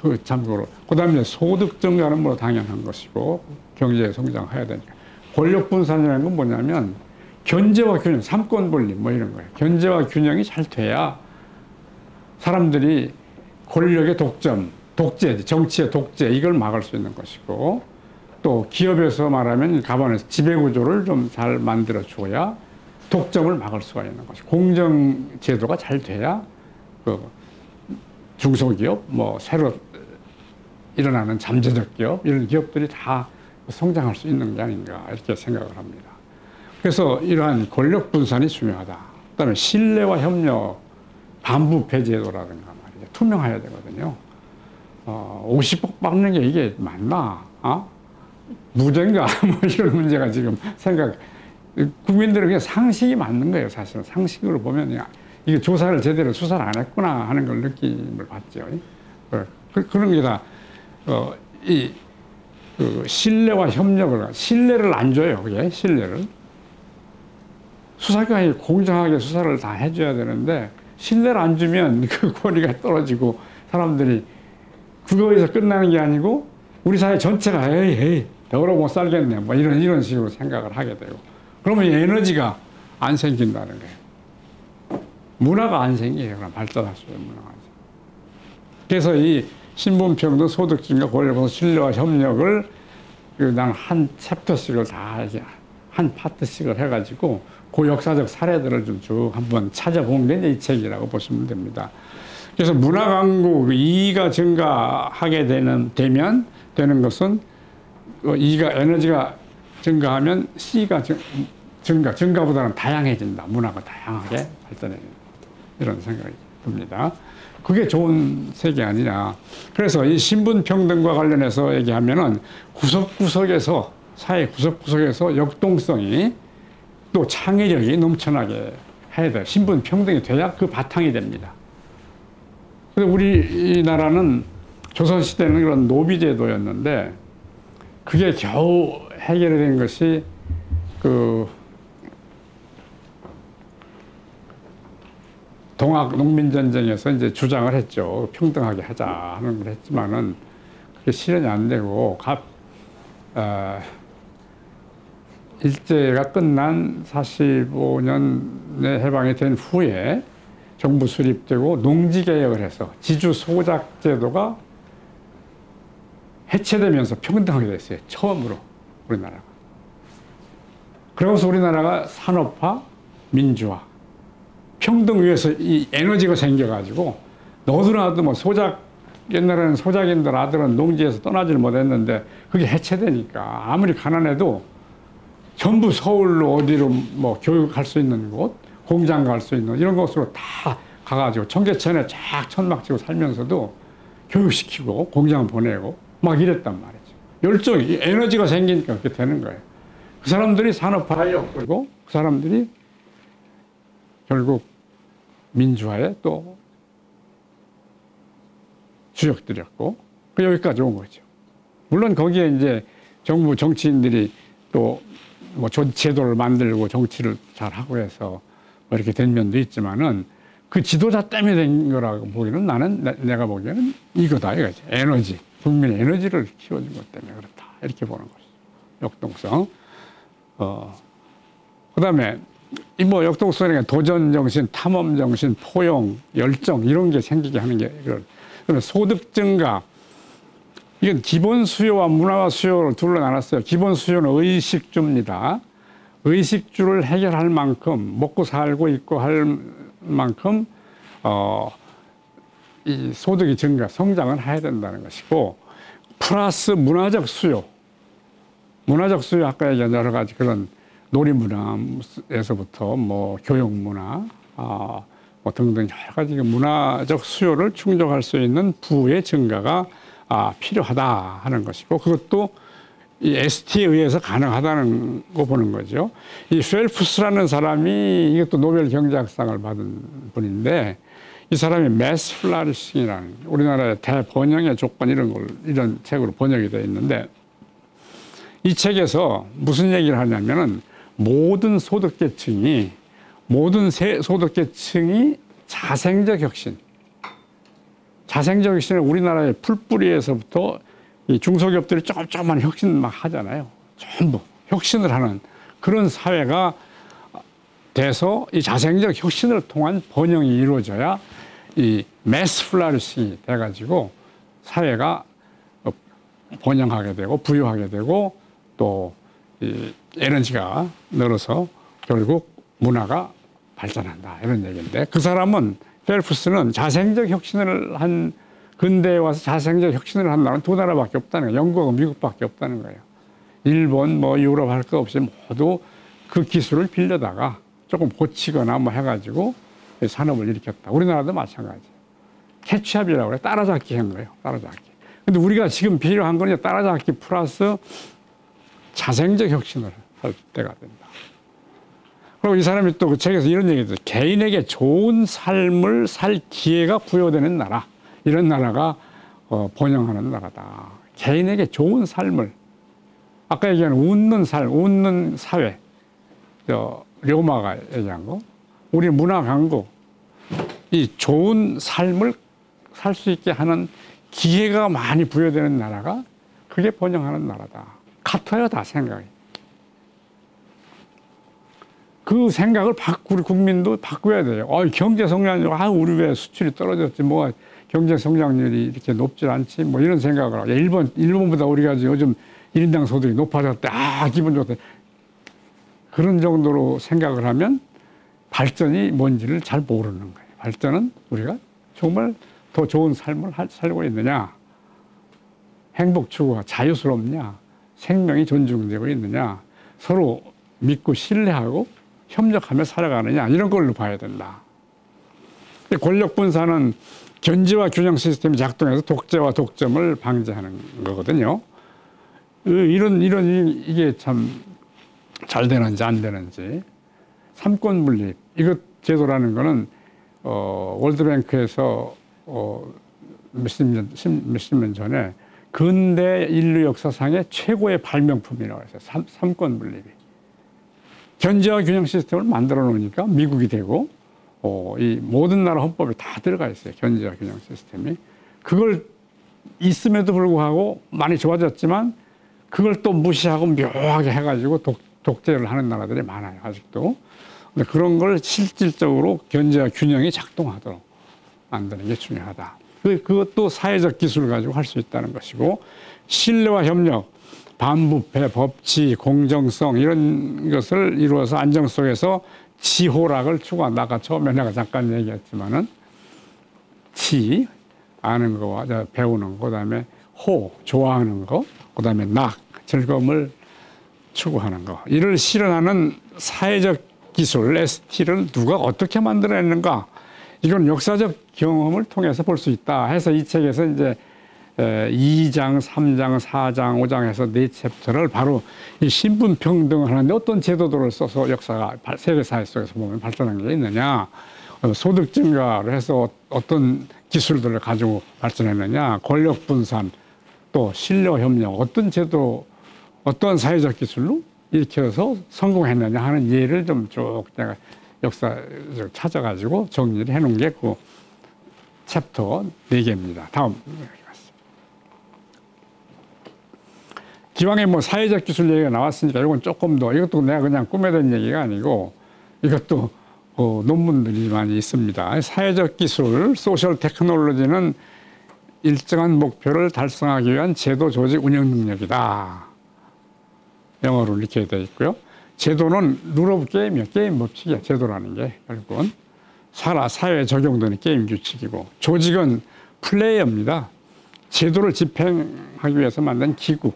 그 참고로. 그 다음에 소득 증가는 뭐 당연한 것이고, 경제 성장해야 되니까. 권력 분산이라는 건 뭐냐면, 견제와 균형, 삼권 분립 뭐 이런 거예요. 견제와 균형이 잘 돼야 사람들이 권력의 독점, 독재, 정치의 독재, 이걸 막을 수 있는 것이고, 또 기업에서 말하면 가반에서 지배구조를 좀 잘 만들어 줘야 독점을 막을 수가 있는 것이고, 공정제도가 잘 돼야 그 중소기업, 뭐 새로 일어나는 잠재적 기업, 이런 기업들이 다 성장할 수 있는 게 아닌가 이렇게 생각을 합니다. 그래서 이러한 권력 분산이 중요하다. 그다음에 신뢰와 협력, 반부패 제도라든가 말이죠. 투명해야 되거든요. 50억 받는 게 이게 맞나? 무죄인가? 뭐 이런 문제가 지금 국민들은 그냥 상식이 맞는 거예요, 사실은. 상식으로 보면 이게 조사를 제대로 수사를 안 했구나 하는 걸 느낌을 받죠. 그런 게 다, 신뢰와 협력을, 신뢰를 안 줘요, 그게, 신뢰를. 수사기관이 공정하게 수사를 다 해줘야 되는데, 신뢰를 안 주면 그 권위가 떨어지고, 사람들이 그거에서 끝나는 게 아니고, 우리 사회 전체가, 에이, 더러워 못 살겠네. 뭐 이런 식으로 생각을 하게 되고. 그러면 에너지가 안 생긴다는 거예요. 문화가 안 생겨요. 그럼 발전할 수 있는 문화가. 그래서 이 신분평등, 소득증가, 권력, 신뢰와 협력을 난 한 챕터씩을 다 이제 한 파트씩을 해가지고 그 역사적 사례들을 좀 쭉 한번 찾아본 게 이제 이 책이라고 보시면 됩니다. 그래서 문화 강국 E가 증가하게 되는 것은 E가 에너지가 증가하면 C가 증가보다는 다양해진다. 문화가 다양하게 발전해 이런 생각이 듭니다. 그게 좋은 세계 아니냐. 그래서 이 신분평등과 관련해서 얘기하면은 구석구석에서, 사회 구석구석에서 역동성이 또 창의력이 넘쳐나게 해야 돼요. 신분평등이 돼야 그 바탕이 됩니다. 근데 우리나라는 조선시대는 그런 노비제도였는데 그게 겨우 해결된 것이 동학 농민전쟁에서 이제 주장을 했죠. 평등하게 하자 하는 걸 했지만은 그게 실현이 안 되고 일제가 끝난 45년에 해방이 된 후에 정부 수립되고 농지개혁을 해서 지주 소작 제도가 해체되면서 평등하게 됐어요. 처음으로 우리나라가. 그러면서 우리나라가 산업화, 민주화, 평등 위에서 이 에너지가 생겨가지고 너도나도 뭐 옛날에는 소작인들 아들은 농지에서 떠나질 못했는데 그게 해체되니까 아무리 가난해도 전부 서울로 어디로 뭐 교육할 수 있는 곳, 공장 갈 수 있는 이런 곳으로 다 가가지고 청계천에 쫙 천막 치고 살면서도 교육시키고 공장 보내고 막 이랬단 말이죠. 열정이, 에너지가 생기니까 그렇게 되는 거예요. 그 사람들이 산업화에 엮고 그 사람들이 결국 민주화에 또 주역들이었고 여기까지 온 거죠. 물론 거기에 이제 정부 정치인들이 또 뭐 제도를 만들고 정치를 잘 하고 해서 뭐 이렇게 된 면도 있지만은 그 지도자 때문에 된 거라고 보기는 내가 보기에는 이거다 이거지. 에너지, 국민의 에너지를 키워준 것 때문에 그렇다 이렇게 보는 거죠. 역동성. 그다음에 뭐 역동성이니까 도전 정신, 탐험 정신, 포용, 열정 이런 게 생기게 하는 게 그다음에 소득 증가. 이건 기본 수요와 문화와 수요를 둘로 나눴어요. 기본 수요는 의식주입니다. 의식주를 해결할 만큼 먹고 살고 있고 할 만큼 이 소득이 증가, 성장을 해야 된다는 것이고 플러스 문화적 수요. 문화적 수요 아까 얘기한 여러 가지 그런 놀이문화에서부터 뭐 교육문화 뭐 등등 여러 가지 문화적 수요를 충족할 수 있는 부의 증가가 필요하다 하는 것이고 그것도 이 ST에 의해서 가능하다는 거 보는 거죠. 이 펠프스라는 사람이 이것도 노벨 경제학상을 받은 분인데 이 사람이 매스 플라리싱이라는 우리나라의 대번영의 조건 이런 책으로 번역이 되어 있는데 이 책에서 무슨 얘기를 하냐면은 모든 소득계층이 자생적 혁신, 자생적 혁신은 우리나라의 풀뿌리에서부터 이 중소기업들이 조금만 혁신 막 하잖아요. 전부 혁신을 하는 그런 사회가 돼서 이 자생적 혁신을 통한 번영이 이루어져야 이 매스 플라리싱이 돼가지고 사회가 번영하게 되고 부유하게 되고 또 이 에너지가 늘어서 결국 문화가 발전한다 이런 얘기인데 그 사람은 펠프스는 자생적 혁신을 한 근대에 와서 자생적 혁신을 한 나라는 두 나라밖에 없다는 거예요. 영국하고 미국밖에 없다는 거예요. 일본 뭐 유럽 할 거 없이 모두 그 기술을 빌려다가 조금 고치거나 뭐 해가지고 산업을 일으켰다. 우리나라도 마찬가지예요. 캐치업이라고 그래. 따라잡기 한 거예요. 따라잡기. 근데 우리가 지금 필요한 건 따라잡기 플러스 자생적 혁신을 할 때가 된다. 그리고 이 사람이 또 그 책에서 이런 얘기도 개인에게 좋은 삶을 살 기회가 부여되는 나라. 이런 나라가 번영하는 나라다. 개인에게 좋은 삶을. 아까 얘기한 웃는 삶, 웃는 사회. 료마가 얘기한 거. 우리 문화 강국. 이 좋은 삶을 살 수 있게 하는 기회가 많이 부여되는 나라가 그게 번영하는 나라다. 같아요, 다 생각이. 그 생각을 우리 국민도 바꿔야 돼요. 경제 성장률, 우리 왜 수출이 떨어졌지, 뭐 경제 성장률이 이렇게 높지 않지, 뭐 이런 생각을 하고. 일본보다 우리가 요즘 1인당 소득이 높아졌대. 기분 좋대. 그런 정도로 생각을 하면 발전이 뭔지를 잘 모르는 거예요. 발전은 우리가 정말 더 좋은 삶을 살고 있느냐, 행복 추구가 자유스럽냐, 생명이 존중되고 있느냐, 서로 믿고 신뢰하고 협력하며 살아가느냐, 이런 걸로 봐야 된다. 권력 분산은 견제와 균형 시스템이 작동해서 독재와 독점을 방지하는 거거든요. 이게 참 잘 되는지 안 되는지. 삼권 분립, 이것 제도라는 거는 월드뱅크에서 몇십 년 전에 근대 인류 역사상의 최고의 발명품이라고 했어요. 삼권 분립이. 견제와 균형 시스템을 만들어 놓으니까 미국이 되고 이 모든 나라 헌법에 다 들어가 있어요. 견제와 균형 시스템이. 그걸 있음에도 불구하고 많이 좋아졌지만 그걸 또 무시하고 묘하게 해가지고 독재를 하는 나라들이 많아요. 아직도. 근데 그런 걸 실질적으로 견제와 균형이 작동하도록 만드는 게 중요하다. 그것도 사회적 기술을 가지고 할 수 있다는 것이고, 신뢰와 협력, 반부패, 법치, 공정성 이런 것을 이루어서 안정 속에서 지호락을 추구한다. 아까 처음에 내가 잠깐 얘기했지만은 지, 아는 거와 배우는 거, 그다음에 호, 좋아하는 거, 그다음에 낙, 즐거움을 추구하는 거. 이를 실현하는 사회적 기술, ST를 누가 어떻게 만들어냈는가? 이건 역사적 경험을 통해서 볼 수 있다 해서 이 책에서 이제 2장, 3장, 4장, 5장 해서 4챕터를 바로 이 신분평등을 하는데 어떤 제도들을 써서 역사가 세계사회 속에서 보면 발전한 게 있느냐, 소득 증가를 해서 어떤 기술들을 가지고 발전했느냐, 권력 분산, 또 신뢰 협력, 어떤 제도, 어떤 사회적 기술로 일으켜서 성공했느냐 하는 예를 좀 쭉 내가 역사를 찾아가지고 정리를 해놓은 게 그 챕터 4개입니다. 다음. 기왕에 뭐 사회적 기술 얘기가 나왔으니까 이건 조금 더, 이것도 내가 그냥 꾸며낸 얘기가 아니고 이것도 논문들이 많이 있습니다. 사회적 기술, 소셜 테크놀로지는 일정한 목표를 달성하기 위한 제도, 조직, 운영 능력이다. 영어로 이렇게 되어 있고요. 제도는 룰 오브 게임이야. 게임 법칙이야. 제도라는 게 결국은 사회에 적용되는 게임 규칙이고, 조직은 플레이어입니다. 제도를 집행하기 위해서 만든 기구.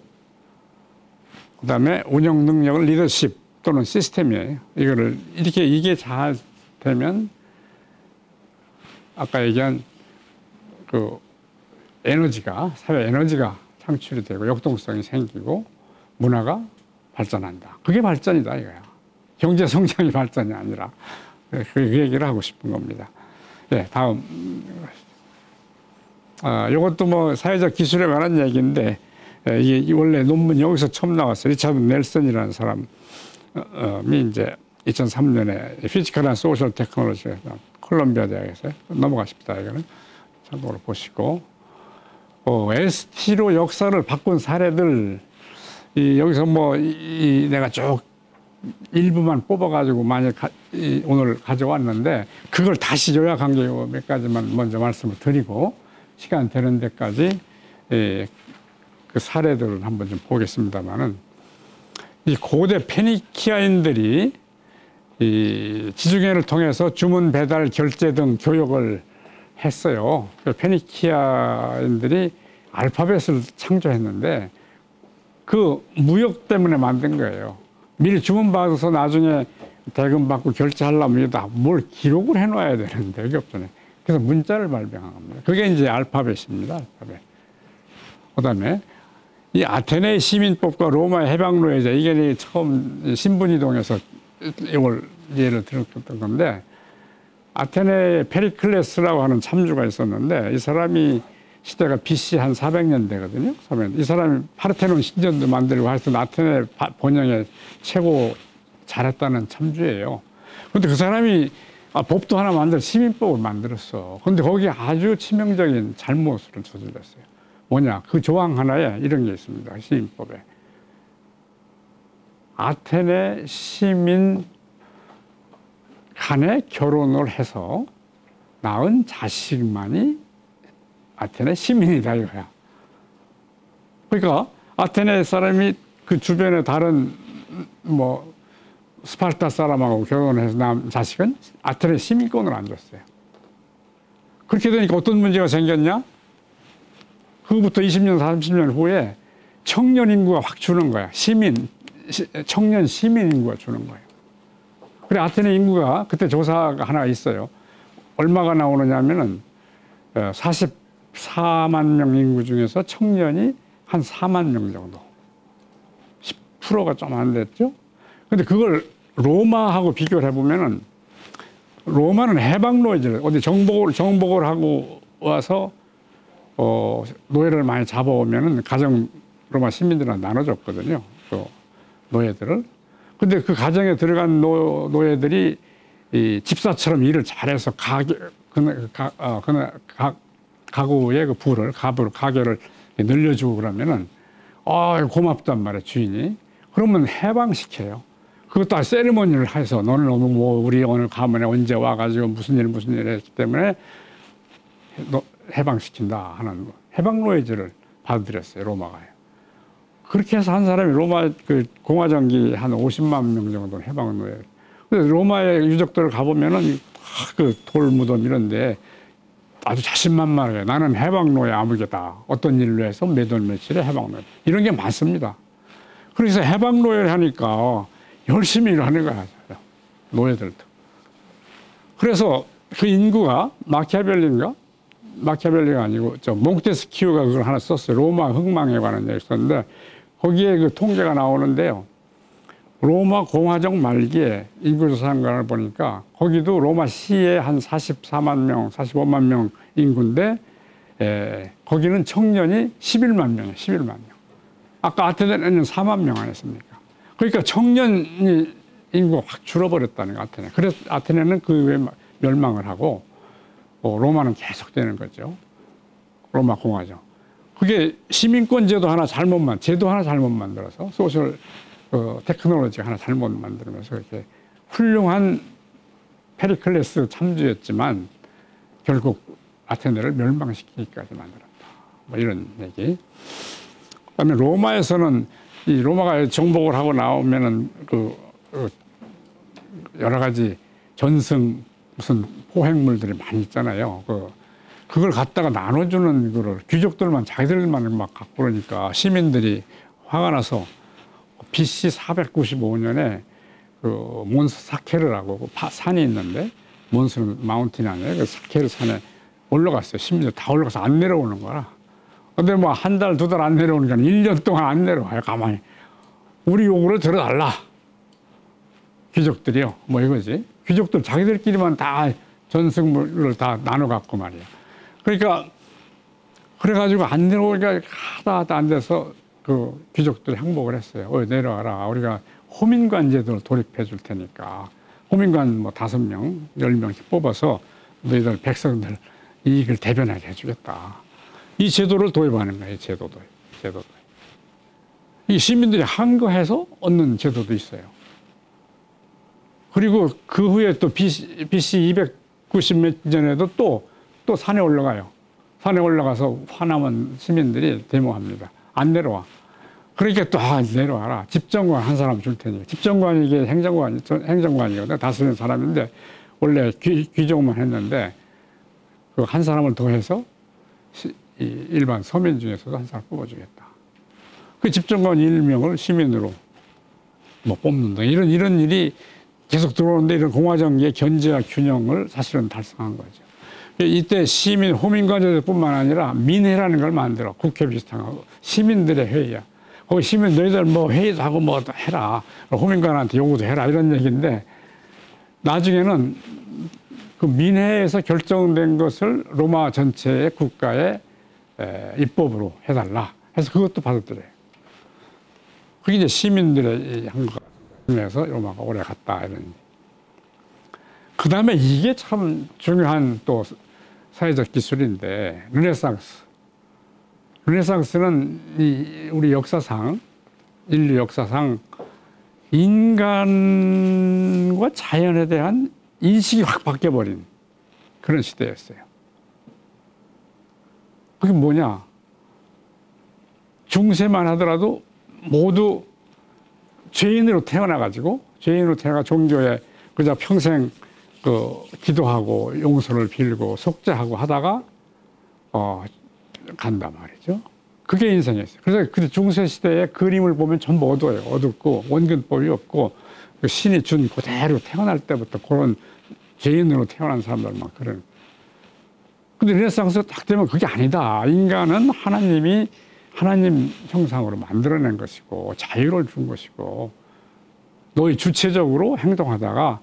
그다음에 운영 능력은 리더십 또는 시스템이에요. 이게 잘 되면 아까 얘기한 그 에너지가, 사회 에너지가 창출이 되고 역동성이 생기고 문화가 발전한다. 그게 발전이다 이거야. 경제 성장이 발전이 아니라. 그 얘기를 하고 싶은 겁니다. 네, 다음. 이것도 뭐 사회적 기술에 관한 얘기인데, 이게 원래 논문 여기서 처음 나왔어요. 리차드 넬슨이라는 사람이 이제 2003년에 피지컬 앤 소셜 테크놀로지에서 콜롬비아 대학에서 넘어가십니다. 이거는 참고로 보시고, ST로 역사를 바꾼 사례들, 여기서 뭐 내가 쭉 일부만 뽑아가지고 오늘 가져왔는데, 그걸 다시 요약한 게 몇 가지만 먼저 말씀을 드리고 시간 되는 데까지 그 사례들을 한번 좀 보겠습니다만은, 이 고대 페니키아인들이 이 지중해를 통해서 주문 배달 결제 등 교역을 했어요. 페니키아인들이 알파벳을 창조했는데 그 무역 때문에 만든 거예요. 미리 주문 받아서 나중에 대금 받고 결제하려면 뭘 기록을 해놔야 되는데 그게 없잖아요. 그래서 문자를 발명한 겁니다. 그게 이제 알파벳입니다. 알파벳. 그다음에 이 아테네 시민법과 로마의 해방노예자, 이게 처음 신분이동에서 이걸 예를 들었던 건데, 아테네 페리클레스라고 하는 참주가 있었는데 이 사람이 시대가 BC 한 400년 되거든요. 이 사람이 파르테논 신전도 만들고 하여튼 아테네 번영에 최고 잘했다는 참주예요. 그런데 그 사람이 법도 하나 만들어 시민법을 만들었어. 그런데 거기에 아주 치명적인 잘못을 저질렀어요. 뭐냐, 그 조항 하나에 이런 게 있습니다. 시민법에. 아테네 시민 간에 결혼을 해서 낳은 자식만이 아테네 시민이다 이거야. 그러니까 아테네 사람이 그 주변에 다른 뭐 스파르타 사람하고 결혼해서 낳은 자식은 아테네 시민권을 안 줬어요. 그렇게 되니까 어떤 문제가 생겼냐? 그부터 20년, 30년 후에 청년 인구가 확 주는 거야. 청년 시민 인구가 주는 거예요. 그래, 아테네 인구가 그때 조사가 하나 있어요. 얼마가 나오느냐면은 44만 명 인구 중에서 청년이 한 4만 명 정도. 10%가 좀 안 됐죠? 근데 그걸 로마하고 비교를 해보면은, 로마는 해방노예제를 어디 정복을 하고 와서 노예를 많이 잡아오면은 가정 로마 시민들한테 나눠줬거든요. 그 노예들을. 근데 그 가정에 들어간 노예들이 이 집사처럼 일을 잘해서 가구의 그 부를, 가게를 늘려주고 그러면은, 고맙단 말이에요, 주인이. 그러면 해방시켜요. 그것도 세리머니를 해서, 너는 우리 오늘 가문에 언제 와가지고 무슨 일 했기 때문에 해방시킨다 하는 해방노예제를 받아들였어요, 로마가요. 그렇게 해서 한 사람이 로마 그 공화정기 한 50만 명 정도는 해방노예. 근데 로마의 유적들을 가보면은 그 돌무덤 이런데 아주 자신만만하게 나는 해방노예 아무개다. 어떤 일로 해서 몇 월 며칠에 해방노예. 이런 게 많습니다. 그래서 해방노예를 하니까 열심히 일하는 거야, 노예들도. 그래서 그 인구가 마키아벨리가 아니고 몽테스키우가 그걸 하나 썼어요. 로마 흥망에 관한 얘기 썼는데 거기에 그 통계가 나오는데요. 로마 공화정 말기에 인구조사관을 보니까 거기도 로마 시에 한 44만 명, 45만 명 인구인데 거기는 청년이 11만 명이에요. 11만 명. 아까 아테네는 4만 명 아니었습니까? 그러니까 청년 인구가 확 줄어버렸다는 거, 아테네. 그래서 아테네는 그 후에 멸망을 하고 로마는 계속되는 거죠. 로마 공화정. 그게 시민권 제도 하나 잘못 만들어서 소셜 테크놀로지 하나 잘못 만들면서 이렇게 훌륭한 페리클레스 참주였지만 결국 아테네를 멸망시키기까지 만들었다. 뭐 이런 얘기. 그다음에 로마에서는 이 로마가 정복을 하고 나오면은 여러 가지 전승 무슨 포획물들이 많이 있잖아요. 그걸 갖다가 나눠주는 거를 귀족들만 자기들만 막 갖고 그러니까 시민들이 화가 나서 BC 495년에 그 몬스 사케르라고 산이 있는데 몬스 마운틴이 아니에요. 그 사케르 산에 올라갔어요. 시민들 다 올라가서 안 내려오는 거라. 근데 뭐 한 달, 두 달 안 내려오니까 1년 동안 안 내려와요. 가만히. 우리 요구를 들어달라. 귀족들이요. 뭐 이거지. 귀족들 자기들끼리만 다 전승물을 다 나눠 갖고 말이야. 그러니까 그래가지고 안 내려오니까 하다 안 돼서 그 귀족들이 항복을 했어요. 내려와라. 우리가 호민관 제도를 도입해 줄 테니까. 호민관 뭐 5명, 10명씩 뽑아서 너희들 백성들 이익을 대변하게 해주겠다. 이 제도를 도입하는 거예요. 제도도. 이 시민들이 항거해서 얻는 제도도 있어요. 그리고 그 후에 또 BC 290몇 년에도 또 산에 올라가요. 산에 올라가서 화남은 시민들이 데모합니다. 안 내려와. 그러니까 또 내려와라. 집정관 한 사람 줄 테니까. 집정관이 이게 행정관이거든. 다스리는 사람인데 원래 귀족만 했는데 그 한 사람을 더해서 일반 서민 중에서도 한 사람 뽑아주겠다. 그 집정관 일명을 시민으로 뭐 뽑는다. 이런 일이 계속 들어오는데 이런 공화정의 견제와 균형을 사실은 달성한 거죠. 이때 시민, 호민과제뿐만 아니라 민회라는 걸 만들어. 국회 비슷한 거. 시민들의 회의야. 거기 시민 너희들 뭐 회의도 하고 뭐 해라. 호민관한테 요구도 해라. 이런 얘기인데 나중에는 그 민회에서 결정된 것을 로마 전체의 국가의 입법으로 해달라. 해서 그것도 받아들여요. 그게 이제 시민들의 한 거에서 로마가 오래 갔다. 이런. 그 다음에 이게 참 중요한 또 사회적 기술인데, 르네상스. 르네상스는 우리 역사상, 인류 역사상 인간과 자연에 대한 인식이 확 바뀌어버린 그런 시대였어요. 그게 뭐냐? 중세만 하더라도 모두 죄인으로 태어나가지고, 종교에 그저 평생 기도하고 용서를 빌고 속죄하고 하다가 간단 말이죠. 그게 인생이었어요. 그래서 그 중세 시대의 그림을 보면 전부 어둡고 원근법이 없고 신이 준 그대로 태어날 때부터 그런 죄인으로 태어난 사람들 막 그런. 근데 르네상스가 딱 되면 그게 아니다. 인간은 하나님 형상으로 만들어낸 것이고 자유를 준 것이고 너희 주체적으로 행동하다가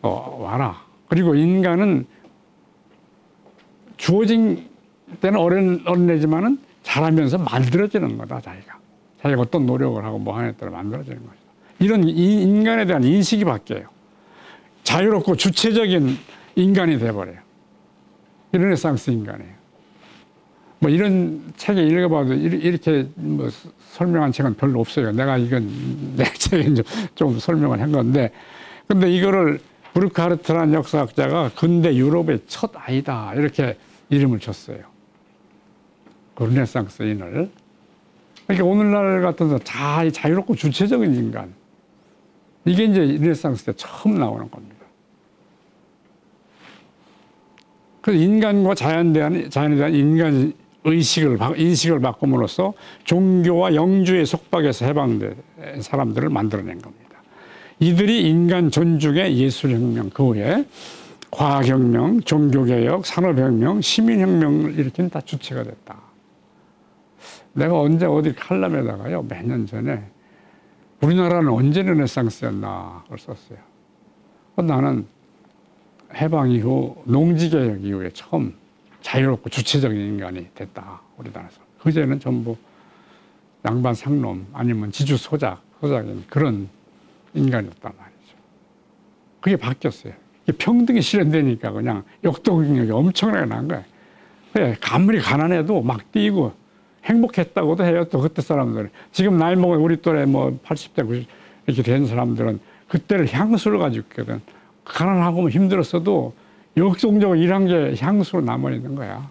와라. 그리고 인간은 주어진 때는 어린애지만은 자라면서 만들어지는 거다, 자기가 어떤 노력을 하고 뭐 하냐에 따라 만들어지는 것이다. 이런 인간에 대한 인식이 바뀌어요. 자유롭고 주체적인 인간이 돼버려요. 르네상스 인간이에요. 뭐 이런 책에 읽어봐도 이렇게 뭐 설명한 책은 별로 없어요. 내가 이건 내 책에 좀 설명을 한 건데, 근데 이거를 브루크하르트라는 역사학자가 근대 유럽의 첫 아이다 이렇게 이름을 줬어요. 그 르네상스인을. 그러니까 오늘날 같은 자유롭고 주체적인 인간, 이게 이제 르네상스 때 처음 나오는 겁니다. 그래서 인간과 자연에 대한 인식을 바꿈으로써 종교와 영주의 속박에서 해방된 사람들을 만들어낸 겁니다. 이들이 인간 존중의 예술혁명, 그 후에 과학혁명, 종교개혁, 산업혁명, 시민혁명을 일으킨 다 주체가 됐다. 내가 언제 어디 칼럼에다가요, 몇 년 전에 우리나라는 언제 르네상스였나 그걸 썼어요. 나는 해방 이후 농지개혁 이후에 처음 자유롭고 주체적인 인간이 됐다, 우리나라에서. 그제는 전부 양반 상놈 아니면 지주 소작인 그런 인간이었단 말이죠. 그게 바뀌었어요. 평등이 실현되니까 그냥 역동력이 엄청나게 난 거예요. 아무리 가난해도 막 뛰고 행복했다고도 해요. 또 그때 사람들은. 지금 나이 먹은 우리 또래 뭐 80대, 90대 이렇게 된 사람들은 그때를 향수를 가지고 있거든. 가난하고 힘들었어도 역동적으로 일한 게 향수로 남아있는 거야.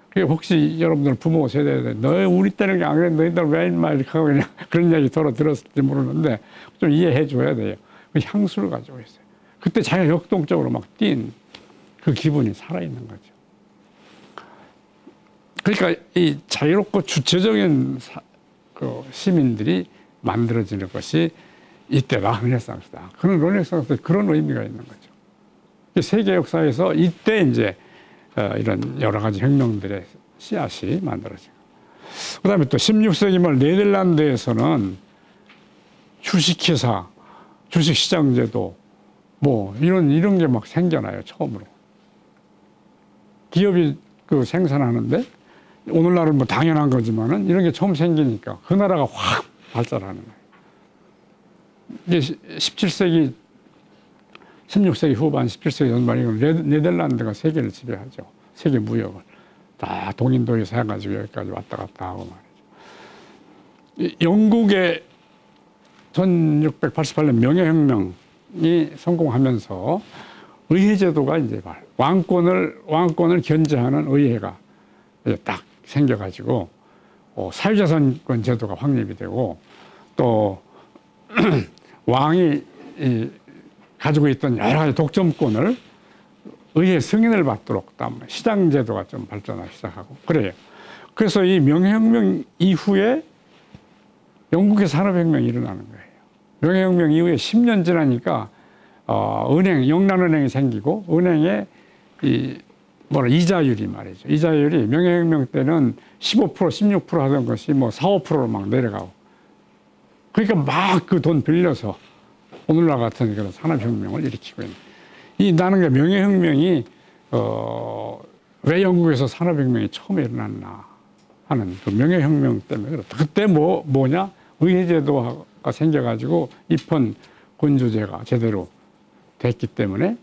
그게 혹시 여러분들 부모 세대에 우리 때는 그냥 안 그래, 너희들 왜 인마 이렇게 하고 그냥 그런 얘기 들었을지 모르는데 좀 이해해 줘야 돼요. 그 향수를 가지고 있어요. 그때 자기가 역동적으로 막 뛴 그 기분이 살아있는 거죠. 그러니까 이 자유롭고 주체적인 시민들이 만들어지는 것이 이때다, 르네상스다. 그런 르네상스에 그런 의미가 있는 거죠. 세계 역사에서 이때 이제 이런 여러 가지 혁명들의 씨앗이 만들어지고. 그 다음에 또 16세기 말 네덜란드에서는 주식회사, 주식시장제도 뭐 이런 게 막 생겨나요, 처음으로. 기업이 생산하는데 오늘날은 뭐 당연한 거지만은 이런 게 처음 생기니까 그 나라가 확 발달하는 거예요. 이게 16세기 후반, 17세기 전반이고 네덜란드가 세계를 지배하죠. 세계 무역을 다 동인도에서 해가지고 여기까지 왔다 갔다 하고 말이죠. 영국의 1688년 명예혁명이 성공하면서 의회제도가 이제 왕권을 견제하는 의회가 딱 생겨가지고 사유재산권 제도가 확립이 되고 또 왕이 가지고 있던 여러 가지 독점권을 의회 승인을 받도록 시장제도가 좀 발전하기 시작하고 그래요. 그래서 이 명예혁명 이후에 영국의 산업혁명이 일어나는 거예요. 명예혁명 이후에 10년 지나니까 영란은행이 생기고 은행에 이자율이 말이죠. 이자율이 명예혁명 때는 15%, 16% 하던 것이 4, 5%로 막 내려가고 그러니까 막 그 돈 빌려서 오늘날 같은 그런 산업혁명을 일으키고 있는. 나는 게 명예혁명이 왜 영국에서 산업혁명이 처음 일어났나 하는 그 명예혁명 때문에 그렇다. 그때 뭐냐? 의회제도가 생겨가지고 입헌 군주제가 제대로 됐기 때문에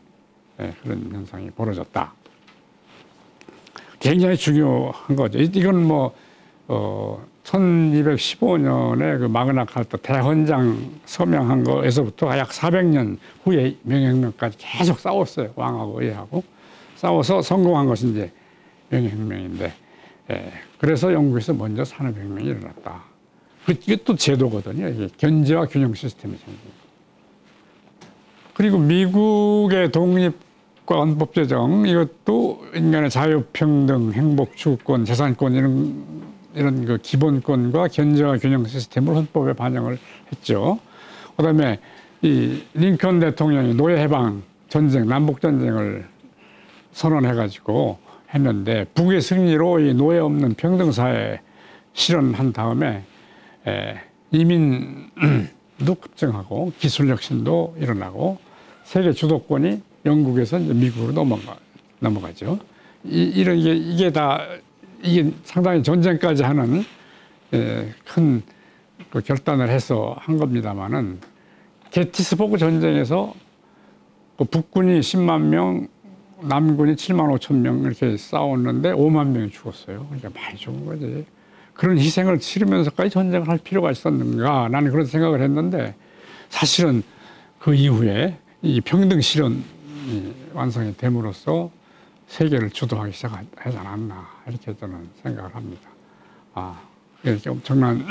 그런 현상이 벌어졌다. 굉장히 중요한 거죠. 이건 1215년에 그 마그나카타 대헌장 서명한 거에서부터 약 400년 후에 명예혁명까지 계속 싸웠어요. 왕하고 의회하고 싸워서 성공한 것이 이제 명예혁명인데, 그래서 영국에서 먼저 산업혁명이 일어났다. 이게 또 제도거든요. 이게 견제와 균형 시스템이 생깁니다. 그리고 미국의 독립과 헌법 제정, 이것도 인간의 자유, 평등, 행복, 추구권, 재산권 이런 그 기본권과 견제와 균형 시스템을 헌법에 반영을 했죠. 그다음에 이 링컨 대통령이 노예 해방 전쟁, 남북 전쟁을 선언해가지고 했는데 북의 승리로 이 노예 없는 평등 사회 실현한 다음에 이민도 급증하고 기술 혁신도 일어나고 세계 주도권이 영국에서 이제 미국으로 넘어가죠. 이게 상당히 전쟁까지 하는 큰 그 결단을 해서 한 겁니다만은 게티스버그 전쟁에서 그 북군이 10만 명, 남군이 7만 5천 명 이렇게 싸웠는데 5만 명이 죽었어요. 그러니까 많이 죽은 거지. 그런 희생을 치르면서까지 전쟁을 할 필요가 있었는가? 나는 그런 생각을 했는데 사실은 그 이후에 이 평등 실현이 완성이 됨으로써 세계를 주도하기 시작하지 않았나 이렇게 저는 생각을 합니다. 이렇게 엄청난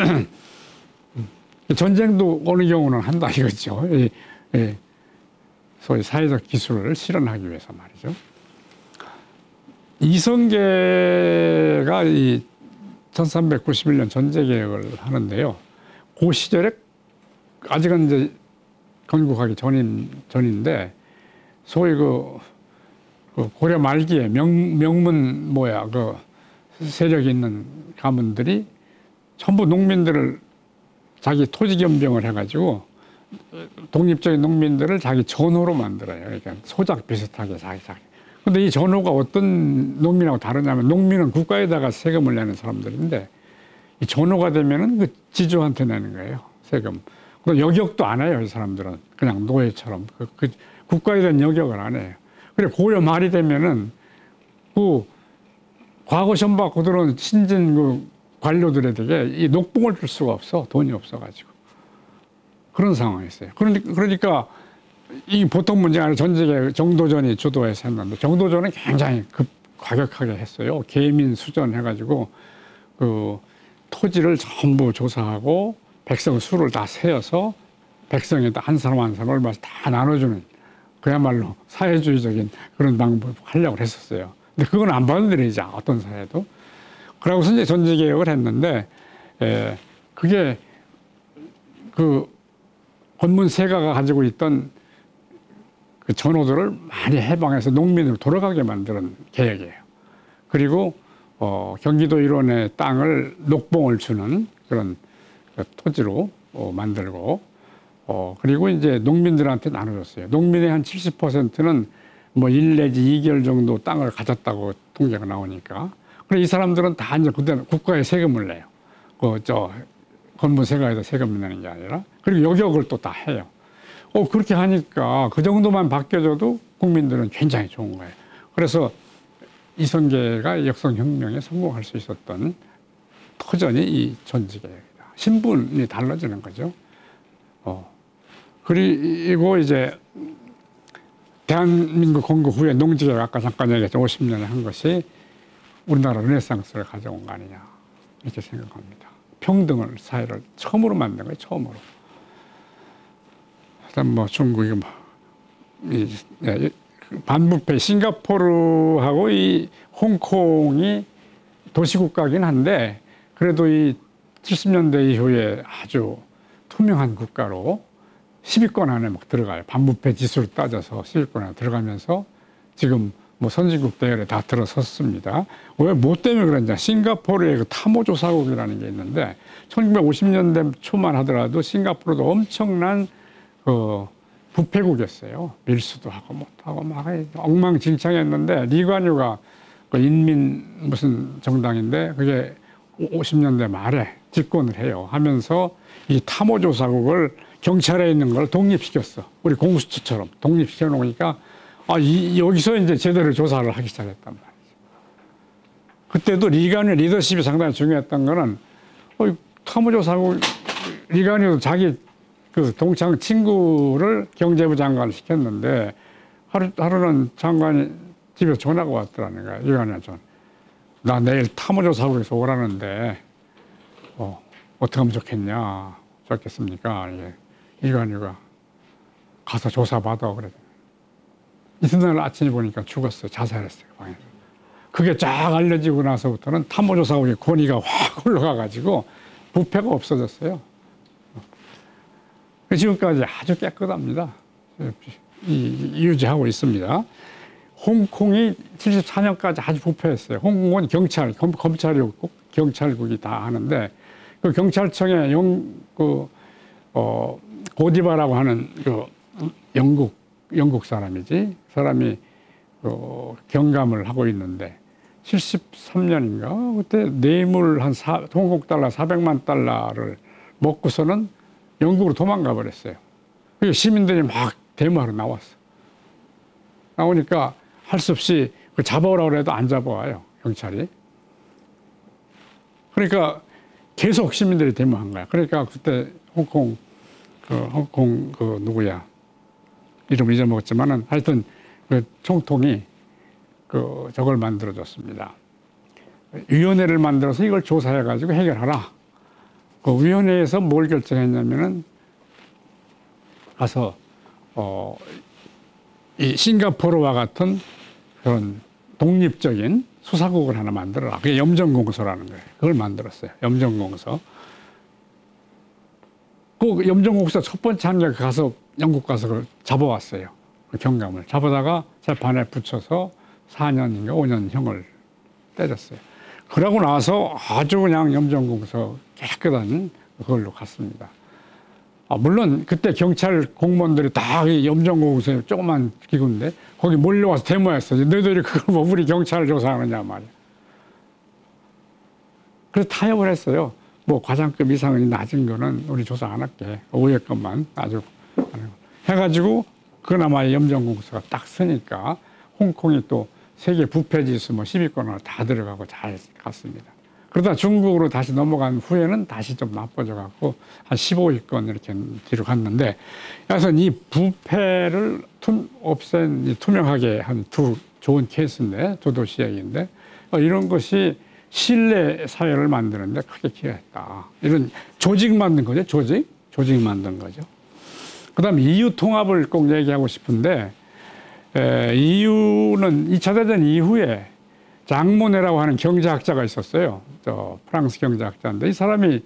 전쟁도 어느 경우는 한다 이거죠. 소위 사회적 기술을 실현하기 위해서 말이죠. 이성계가 이 1391년 전제개혁을 하는데요. 그 시절에 아직은 이제 건국하기 전인데 소위 그 고려 말기에 명문 그 세력이 있는 가문들이 전부 농민들을 자기 토지 겸병을 해가지고 독립적인 농민들을 자기 전호로 만들어요. 그러니까 소작 비슷하게 자기. 근데 이 전호가 어떤 농민하고 다르냐면 농민은 국가에다가 세금을 내는 사람들인데 이 전호가 되면은 그 지주한테 내는 거예요. 세금. 그럼 여격도 안 해요. 이 사람들은 그냥 노예처럼 그 국가에 대한 여격을 안 해요. 그래 고려 말이 되면은 그 과거 시험 받고 들어온 신진 그 관료들에게 이 녹봉을 줄 수가 없어. 돈이 없어가지고. 그런 상황이었어요. 그러니까 이 보통 문제가 아니라 전직에 정도전이 주도해서 했는데 정도전은 굉장히 과격하게 했어요. 계민 수전 해가지고 그 토지를 전부 조사하고 백성 수를 다 세어서 백성에다 한 사람 한 사람 얼마씩 다 나눠주는 그야말로 사회주의적인 그런 방법을 하려고 했었어요. 근데 그건 안 받아들이자 어떤 사회도. 그러고서 이제 전제개혁을 했는데 그게 그 권문세가가 가지고 있던 그 전호들을 많이 해방해서 농민으로 돌아가게 만드는 계획이에요. 그리고 경기도 일원의 땅을 녹봉을 주는 그런 토지로 만들고 그리고 이제 농민들한테 나눠줬어요. 농민의 한 70%는 뭐 1 내지 2개월 정도 땅을 가졌다고 통계가 나오니까. 그래 이 사람들은 다 이제 그때는 국가에 세금을 내요. 건문세가에다 세금을 내는 게 아니라. 그리고 여격을 또 다 해요. 그렇게 하니까 그 정도만 바뀌어줘도 국민들은 굉장히 좋은 거예요. 그래서 이성계가 역성혁명에 성공할 수 있었던 터전이 이 전지계입니다. 신분이 달라지는 거죠. 그리고 이제 대한민국 건국 후에 농지계가 아까 잠깐 얘기했죠. 50년에 한 것이 우리나라 르네상스를 가져온 거 아니냐 이렇게 생각합니다. 평등을 사회를 처음으로 만든 거예요. 처음으로. 그다음 뭐 중국이 반부패 싱가포르하고 이 홍콩이 도시국가긴 한데 그래도 이 70년대 이후에 아주 투명한 국가로 10위권 안에 막 들어가요. 반부패 지수를 따져서 10위권 안에 들어가면서 지금 뭐 선진국 대열에 다 들어섰습니다. 왜 뭐 때문에 그런지 싱가포르의 그 타모조사국이라는 게 있는데 1950년대 초만 하더라도 싱가포르도 엄청난 부패국이었어요. 밀수도 하고 못하고 막 엉망진창했는데 리관유가 그 인민 무슨 정당인데 그게 50년대 말에 집권을 해요. 하면서 이 타모조사국을 경찰에 있는 걸 독립시켰어. 우리 공수처처럼 독립시켜 놓으니까 여기서 이제 제대로 조사를 하기 시작했단 말이죠. 그때도 리관유 리더십이 상당히 중요했던 거는 타모조사국 리관유도 자기 그 동창 친구를 경제부 장관을 시켰는데 하루는 장관이 집에 전화가 왔더라는 거야. 리관유 전. 나 내일 타모조사국에서 오라는데 어떻게 하면 좋겠습니까? 리관유가 가서 조사받아 그래. 이튿날 아침에 보니까 죽었어요. 자살했어요. 방에서. 그게 쫙 알려지고 나서부터는 타모조사국의 권위가 확 올라가가지고 부패가 없어졌어요. 지금까지 아주 깨끗합니다. 유지하고 있습니다. 홍콩이 74년까지 아주 부패했어요. 홍콩은 경찰국이 다 하는데 그 경찰청에 고디바라고 하는 그 영국 사람이지 사람이 경감을 하고 있는데 73년인가 그때 뇌물 한 홍콩 달러 400만 달러를 먹고서는 영국으로 도망가 버렸어요. 그래서 시민들이 막 데모하러 나왔어. 나오니까 할 수 없이 잡아오라고 해도 안 잡아와요, 경찰이. 그러니까 계속 시민들이 데모한 거야. 그러니까 그때 홍콩 누구야? 이름 잊어먹었지만은 하여튼 그 총통이 저걸 만들어줬습니다. 위원회를 만들어서 이걸 조사해가지고 해결하라. 그 위원회에서 뭘 결정했냐면은 가서 이 싱가포르와 같은 그런 독립적인 수사국을 하나 만들어라. 그게 염정공서라는 거예요. 그걸 만들었어요. 염정공서. 그 염정공서 첫 번째 한 게 가서 영국 가서 그걸 잡아왔어요. 그 경감을 잡아다가 재판에 붙여서 4년인가 5년 형을 때렸어요. 그러고 나서 아주 그냥 염정공서 깨끗한 그걸로 갔습니다. 물론 그때 경찰 공무원들이 다 염정공서에 조그만 기구인데 거기 몰려와서 데모했어요. 너희들이 그걸 뭐 우리 경찰을 조사하느냐 말이야. 그래서 타협을 했어요. 뭐 과장급 이상은 낮은 거는 우리 조사 안 할게. 위에 것만 아주 해가지고 그나마 염정공서가 딱 쓰니까 홍콩이 또 세계 부패지수 뭐 10위권 안에 다 들어가고 잘 갔습니다. 그러다 중국으로 다시 넘어간 후에는 다시 좀 나빠져 갖고 한 15위권 이렇게 뒤로 갔는데 그래서 이 부패를 없앤 투명하게 한 두 좋은 케이스인데 두 도시 얘기인데 이런 것이 신뢰 사회를 만드는데 크게 기여했다. 이런 조직 만든 거죠. 조직 만든 거죠. 그다음에 EU 통합을 꼭 얘기하고 싶은데 EU는 2차 대전 이후에 장모네라고 하는 경제학자가 있었어요. 프랑스 경제학자인데 이 사람이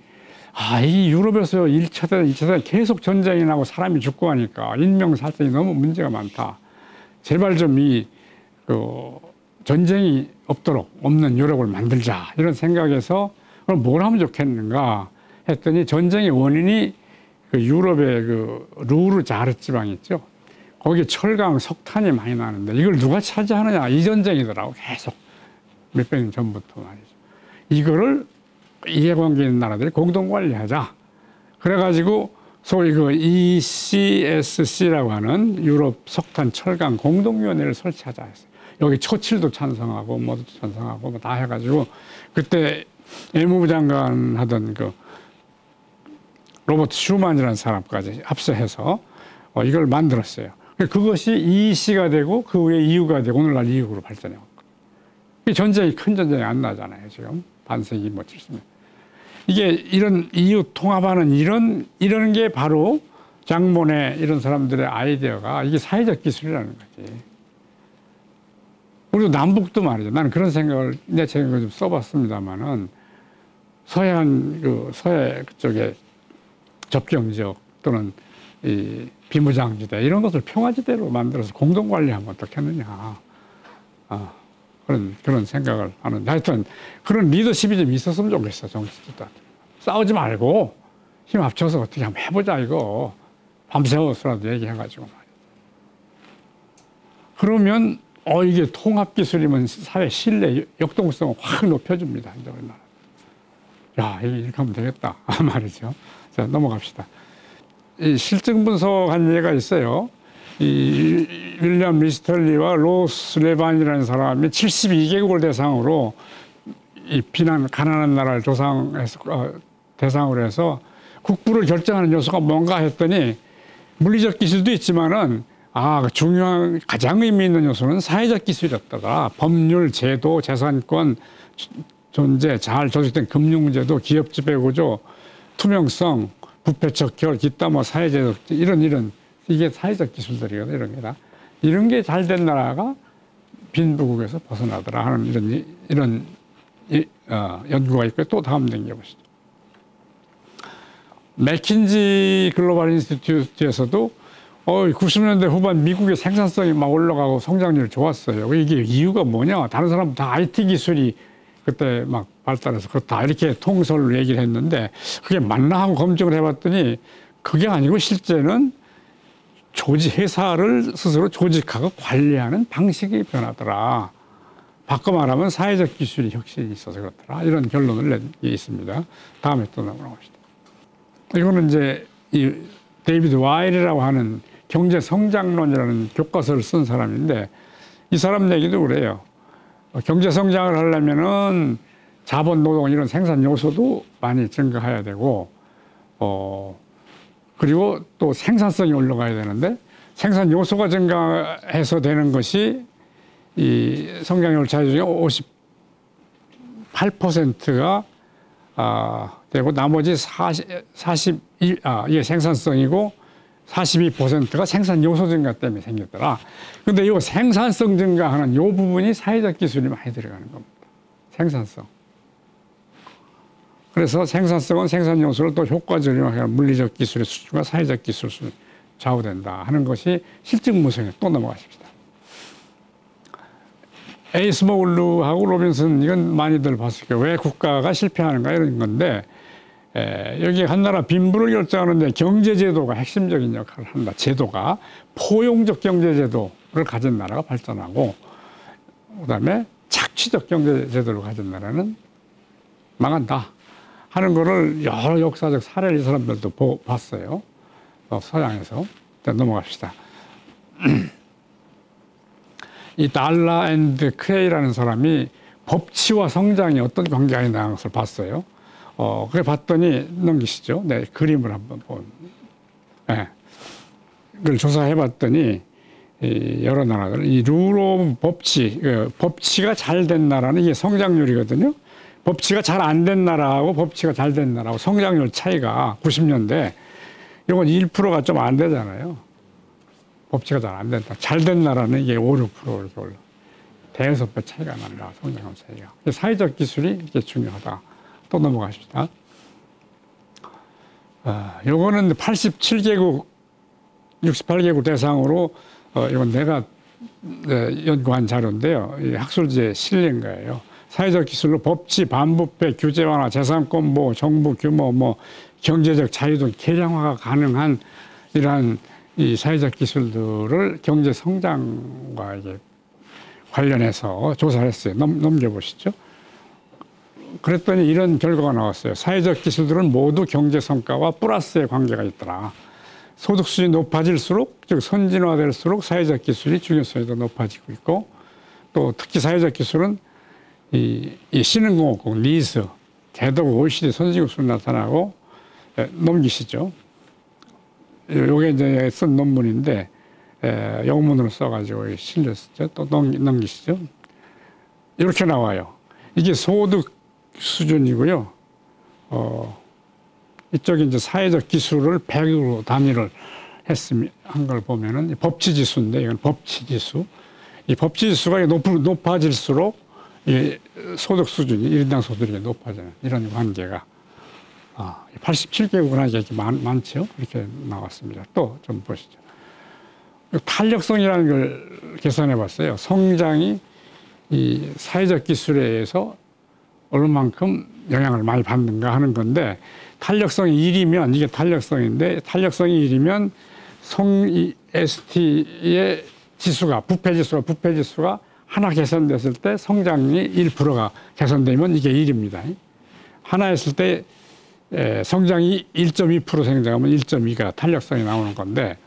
이 유럽에서 1차 대전, 2차 대전 계속 전쟁이 나고 사람이 죽고 하니까 인명살상이 너무 문제가 많다. 제발 좀 전쟁이 없는 유럽을 만들자 이런 생각에서 그럼 뭘 하면 좋겠는가 했더니 전쟁의 원인이 유럽의 루르 자르 지방 있죠. 거기 철강, 석탄이 많이 나는데 이걸 누가 차지하느냐 이 전쟁이더라고 계속 몇백 년 전부터 말이죠. 이거를 이해관계 있는 나라들이 공동 관리하자. 그래가지고 소위 ECSC라고 하는 유럽 석탄 철강 공동위원회를 설치하자 했어요. 여기 처칠도 찬성하고 뭐도 찬성하고 뭐 다 해가지고 그때 외무부 장관 하던 그 로버트 슈만이라는 사람까지 합세해서 이걸 만들었어요. 그것이 이시가 되고 그 후에 이유가 되고 오늘날 이유로 발전해왔고 전쟁이 큰 전쟁이 안 나잖아요. 지금 반세기 뭐 70년. 이게 이런 이유 통합하는 이런 게 바로 장본의 이런 사람들의 아이디어가 이게 사회적 기술이라는 거지. 우리도 남북도 말이죠. 나는 그런 생각을 내 책을 좀 써봤습니다만은 서해 그쪽에 접경지역 또는 이 비무장지대 이런 것을 평화지대로 만들어서 공동 관리하면 어떻겠느냐. 그런 생각을 하는데 하여튼 그런 리더십이 좀 있었으면 좋겠어. 정치도 싸우지 말고 힘 합쳐서 어떻게 한번 해보자 이거. 밤새워서라도 얘기해가지고 말이야. 그러면 이게 통합기술이면 사회 신뢰, 역동성을 확 높여줍니다. 이제 우리나라. 야, 이렇게 하면 되겠다. 말이죠. 자, 넘어갑시다. 이 실증 분석한 예가 있어요. 이 윌리엄 리스털리와 로스 레반이라는 사람이 72개국을 대상으로 이 가난한 나라를 대상으로 해서 국부를 결정하는 요소가 뭔가 했더니 물리적 기술도 있지만은 중요한 가장 의미 있는 요소는 사회적 기술이었다가 법률, 제도, 재산권, 존재, 잘 조직된 금융제도, 기업 지배 구조, 투명성, 부패 척결, 기타 뭐 사회제도 이런 이게 사회적 기술들이거든 이런 게다. 이런 게 잘 된 나라가 빈부국에서 벗어나더라 하는 이런 연구가 있고 또 다음 넘겨보시죠. 맥킨지 글로벌 인스티튜트에서도 90년대 후반 미국의 생산성이 막 올라가고 성장률이 좋았어요. 이게 이유가 뭐냐? 다른 사람 다 IT 기술이 그때 막 발달해서 그렇다 이렇게 통설로 얘기를 했는데 그게 맞나 하고 검증을 해봤더니 그게 아니고 실제는 회사를 스스로 조직하고 관리하는 방식이 변하더라. 바꿔 말하면 사회적 기술이 혁신이 있어서 그렇더라. 이런 결론을 낸 게 있습니다. 다음에 또 넘어갑시다. 이거는 이제 이 데이비드 와일이라고 하는 경제 성장론이라는 교과서를 쓴 사람인데 이 사람 얘기도 그래요. 경제 성장을 하려면은 자본, 노동 이런 생산 요소도 많이 증가해야 되고, 그리고 또 생산성이 올라가야 되는데 생산 요소가 증가해서 되는 것이 이 성장률 차이 중에 58%가 되고 나머지 이게 생산성이고 42%가 생산 요소 증가 때문에 생겼더라. 근데 이 생산성 증가하는 이 부분이 사회적 기술이 많이 들어가는 겁니다. 생산성. 그래서 생산성은 생산 요소를 또 효과적으로 하는 물리적 기술의 수준과 사회적 기술 수준 좌우된다 하는 것이 실증 무성에 또 넘어가십시다. 에이스모울루하고 로빈슨 이건 많이들 봤을 거예요. 왜 국가가 실패하는가 이런 건데 여기 한 나라 빈부를 결정하는데 경제제도가 핵심적인 역할을 한다. 제도가 포용적 경제제도를 가진 나라가 발전하고 그다음에 착취적 경제제도를 가진 나라는 망한다 하는 거를 여러 역사적 사례를 이 사람들도 봤어요. 서양에서. 넘어갑시다. 이 달라 앤드 크레이라는 사람이 법치와 성장이 어떤 관계가 있는 것을 봤어요. 그래 봤더니 넘기시죠. 네, 그림을 한번 보면. 네. 그걸 조사해 봤더니 여러 나라들 이 룰 오브 법치가 잘 된 나라는 이게 성장률이거든요. 법치가 잘 안 된 나라하고 법치가 잘 된 나라하고 성장률 차이가 90년대 이건 1%가 좀 안 되잖아요. 법치가 잘 안 된다. 잘 된 나라는 이게 5, 6% 이렇게 올라. 대여섯 배 차이가 난다. 성장률 차이가. 사회적 기술이 이게 중요하다. 또 넘어가십시다. 요거는 87개국, 68개국 대상으로 이건 내가 연구한 자료인데요. 이 학술지에 실린 거예요. 사회적 기술로 법치, 반부패, 규제 완화, 재산권 보호, 정부 규모, 경제적 자유 등 개량화가 가능한 이러한 이 사회적 기술들을 경제 성장과 이게 관련해서 조사를 했어요. 넘겨보시죠. 그랬더니 이런 결과가 나왔어요. 사회적 기술들은 모두 경제 성과와 플러스의 관계가 있더라. 소득 수준이 높아질수록, 즉 선진화될수록 사회적 기술이 중요성이 더 높아지고 있고, 또 특히 사회적 기술은 이 신흥공업국, 리스, 개도국, OECD 선진국 수로 나타나고 넘기시죠. 요게 이제 쓴 논문인데 영문으로 써가지고 실렸죠. 또 넘기시죠. 이렇게 나와요. 이게 소득 수준이고요. 이쪽에 이제 사회적 기술을 100으로 단위를 한 걸 보면은 법치지수인데 이건 법치지수. 이 법치지수가 높아질수록 이 소득 수준이 1인당 소득이 높아지는 이런 관계가 87개국은 아직 많죠. 이렇게 나왔습니다. 또 좀 보시죠. 탄력성이라는 걸 계산해 봤어요. 성장이 이 사회적 기술에 의해서 얼마만큼 영향을 많이 받는가 하는 건데 탄력성이 1이면 이게 탄력성인데 탄력성이 1이면 ST의 지수가 부패지수가 하나 개선됐을 때 성장이 1%가 개선되면 이게 1입니다. 하나 했을 때 성장이 1.2% 성장하면 1.2가 탄력성이 나오는 건데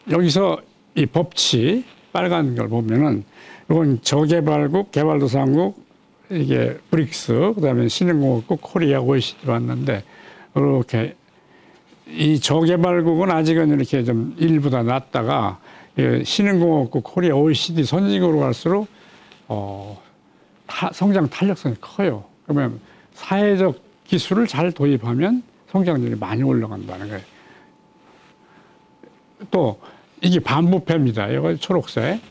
여기서 이 법치 빨간 걸 보면은 이건 저개발국, 개발도상국, 이게 브릭스, 그다음에 신흥공업국, 코리아, OECD로 왔는데 이렇게 이 저개발국은 아직은 이렇게 좀 일보다 낮다가 신흥공업국, 코리아, OECD 선진국으로 갈수록 성장 탄력성이 커요. 그러면 사회적 기술을 잘 도입하면 성장률이 많이 올라간다는 거예요. 또 이게 반부패입니다. 이거 초록색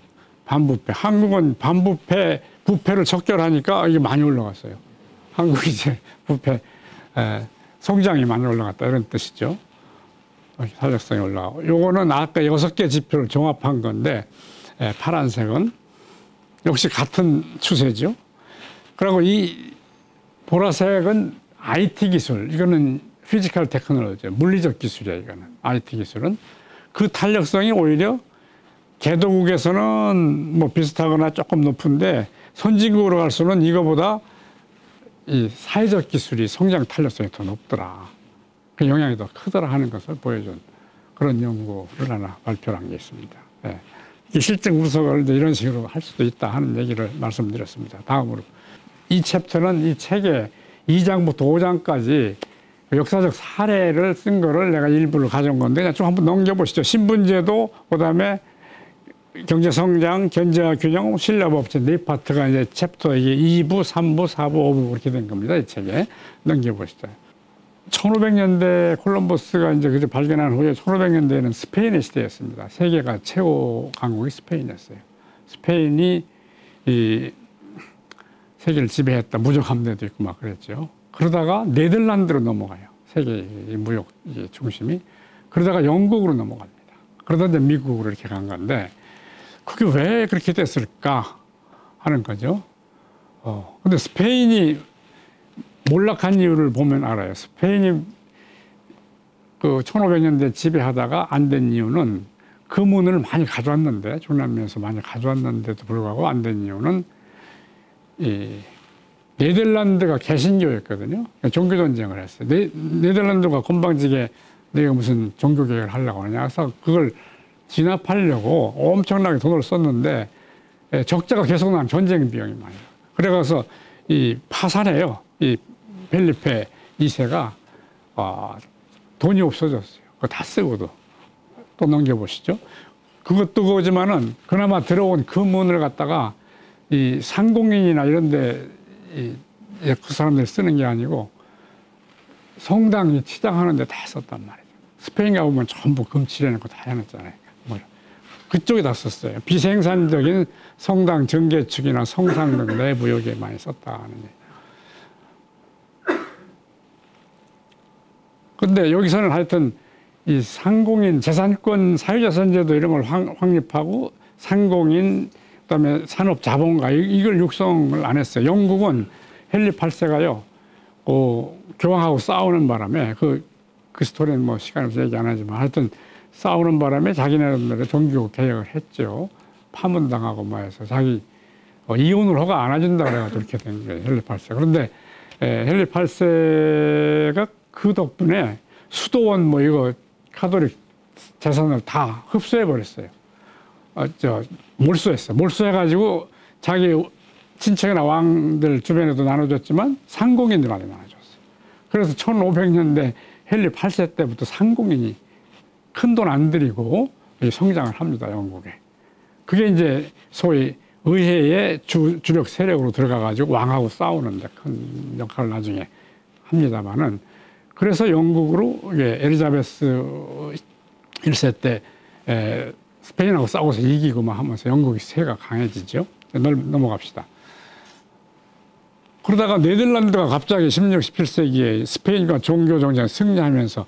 반부패. 한국은 부패를 척결하니까 이게 많이 올라갔어요. 한국이 이제 성장이 많이 올라갔다 이런 뜻이죠. 탄력성이 올라가고. 요거는 아까 6개 지표를 종합한 건데 파란색은 역시 같은 추세죠. 그리고 이 보라색은 IT 기술. 이거는 피지컬 테크놀로지, 물리적 기술이에요. 이거는 IT 기술은 그 탄력성이 오히려 개도국에서는 뭐 비슷하거나 조금 높은데 선진국으로 갈수록 이거보다 이 사회적 기술이 성장 탄력성이 더 높더라. 그 영향이 더 크더라 하는 것을 보여준 그런 연구를 하나 발표한 게 있습니다. 네. 이 실증 분석을 이런 식으로 할 수도 있다 하는 얘기를 말씀드렸습니다. 다음으로 이 챕터는 이 책의 2장부터 5장까지 역사적 사례를 쓴 거를 내가 일부를 가져온 건데 그냥 좀 한번 넘겨보시죠. 신분제도, 그다음에 경제성장, 견제와 균형, 신뢰법칙 네 파트가 이제 챕터 이게 2부, 3부, 4부, 5부 그렇게 된 겁니다. 이 책에 넘겨보시죠. 1500년대 콜럼버스가 이제 그저 발견한 후에 1500년대에는 스페인의 시대였습니다. 세계가 최고 강국이 스페인이었어요. 스페인이 이 세계를 지배했다. 무역 함대도 있고 막 그랬죠. 그러다가 네덜란드로 넘어가요. 세계 무역 중심이. 그러다가 영국으로 넘어갑니다. 그러다 이제 미국으로 이렇게 간 건데 그게 왜 그렇게 됐을까 하는 거죠. 근데 스페인이 몰락한 이유를 보면 알아요. 스페인이 그 1500년대 지배하다가 안 된 이유는 금은을 많이 가져왔는데 중남미에서 많이 가져왔는데도 불구하고 안 된 이유는 이 네덜란드가 개신교였거든요. 종교전쟁을 했어요. 네덜란드가 건방지게 내가 무슨 종교개혁을 하려고 하느냐. 그래서 그걸 진압하려고 엄청나게 돈을 썼는데 적자가 계속 나는 전쟁 비용이 많이 나요. 그래서 이 파산해요. 이 펠리페 2세가 돈이 없어졌어요. 그거 다 쓰고도. 또 넘겨보시죠. 그것도 그거지만은 그나마 들어온 금은을 갖다가 이 상공인이나 이런 데 그 사람들이 쓰는 게 아니고 성당 치장하는 데 다 썼단 말이에요. 스페인 가보면 전부 금 칠해놓고 다 해놨잖아요. 그쪽에 다 썼어요. 비생산적인 성당 정개축이나 성상 등 내부 여기에 많이 썼다는 얘기예요. 근데 여기서는 하여튼 이 상공인 재산권 사유재산제도 이런 걸 확립하고 상공인 그다음에 산업 자본가 이걸 육성을 안 했어요. 영국은 헨리 8세가요. 교황하고 싸우는 바람에 그 스토리는 뭐 시간 없어서 얘기 안 하지만 하여튼 싸우는 바람에 자기네들의 종교 개혁을 했죠. 파문당하고 뭐 해서 자기 이혼을 허가 안 해준다 그래가지고 이렇게 된 거예요. 헨리 8세. 그런데 헨리 8세가 그 덕분에 수도원 뭐 이거 카톨릭 재산을 다 흡수해 버렸어요. 몰수했어. 몰수해가지고 자기 친척이나 왕들 주변에도 나눠줬지만 상공인들한테 나눠줬어. 그래서 1500년대 헨리 8세 때부터 상공인이 큰 돈 안 들이고 성장을 합니다, 영국에. 그게 이제 소위 의회의 주력 세력으로 들어가가지고 왕하고 싸우는데 큰 역할을 나중에 합니다만은, 그래서 영국으로 엘리자베스 1세 때 스페인하고 싸워서 이기고 막 하면서 영국이 세가 강해지죠. 넘어갑시다. 그러다가 네덜란드가 갑자기 16, 17세기에 스페인과 종교 정쟁에 승리하면서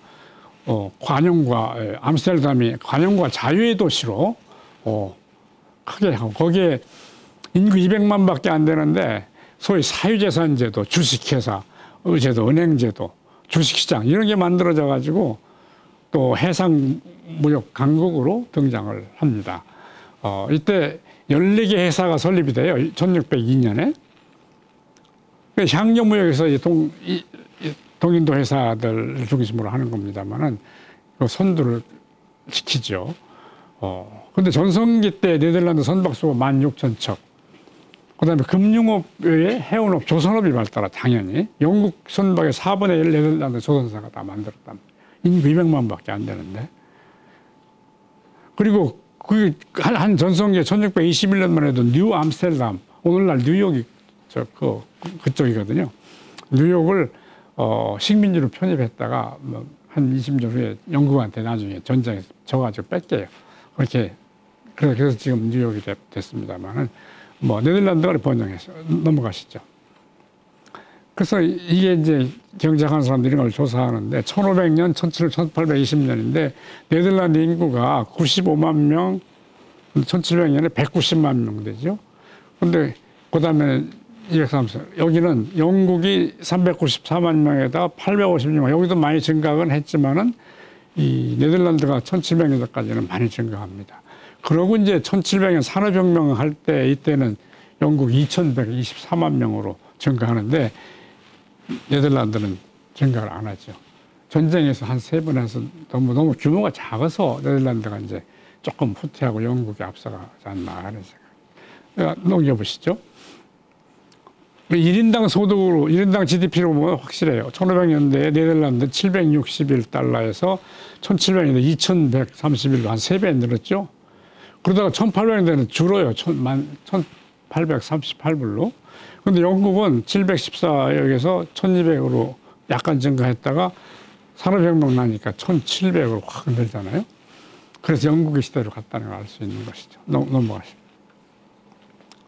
관용과 암스테르담이 관용과 자유의 도시로 크게 하고, 거기에 인구 200만밖에 안 되는데 소위 사유재산제도, 주식회사, 제도, 은행제도, 주식시장 이런 게 만들어져 가지고 또 해상무역 강국으로 등장을 합니다. 이때 14개 회사가 설립이 돼요. 1602년에. 향료무역에서 동인도 회사들 중심으로 하는 겁니다만은 선두를 지키죠. 근데 전성기 때 네덜란드 선박수가 16,000척. 그 다음에 금융업 외에 해운업, 조선업이 발달하, 당연히. 영국 선박의 4분의 1 네덜란드 조선사가 다 만들었다. 인구 200만밖에 안 되는데. 그리고 한 전성기에 1621년만 해도 뉴 암스테르담, 오늘날 뉴욕이 그쪽이거든요. 뉴욕을 식민지로 편입했다가 한 20년 후에 영국한테 나중에 전쟁에서 져가지고 뺏겨요. 그래서 지금 뉴욕이 됐습니다만은, 네덜란드가 번영했어요. 넘어가시죠. 그래서 이게 이제 경제학하는 사람들이 이걸 조사하는데 1500년, 1820년인데 네덜란드 인구가 95만 명, 1700년에 190만 명 되죠. 근데 그 다음에 230, 여기는 영국이 394만 명에다가 856만, 여기도 많이 증가는 했지만은 이 네덜란드가 1700년까지는 많이 증가합니다. 그러고 이제 1700년 산업혁명 할 때 이때는 영국 2124만 명으로 증가하는데 네덜란드는 증가를 안 하죠. 전쟁에서 한 3번 해서 너무 규모가 작아서 네덜란드가 이제 조금 후퇴하고 영국이 앞서가지 않나 하는 생각. 넘겨보시죠. 1인당 소득으로, 1인당 GDP로 보면 확실해요. 1500년대에 네덜란드 761달러에서 1700년대 2131로 한 3배 늘었죠. 그러다가 1800년대는 줄어요. 1838불로. 근데 영국은 714역에서 1200으로 약간 증가했다가 산업혁명 나니까 1700으로 확 늘잖아요. 그래서 영국의 시대로 갔다는 걸 알 수 있는 것이죠. 넘어가시죠.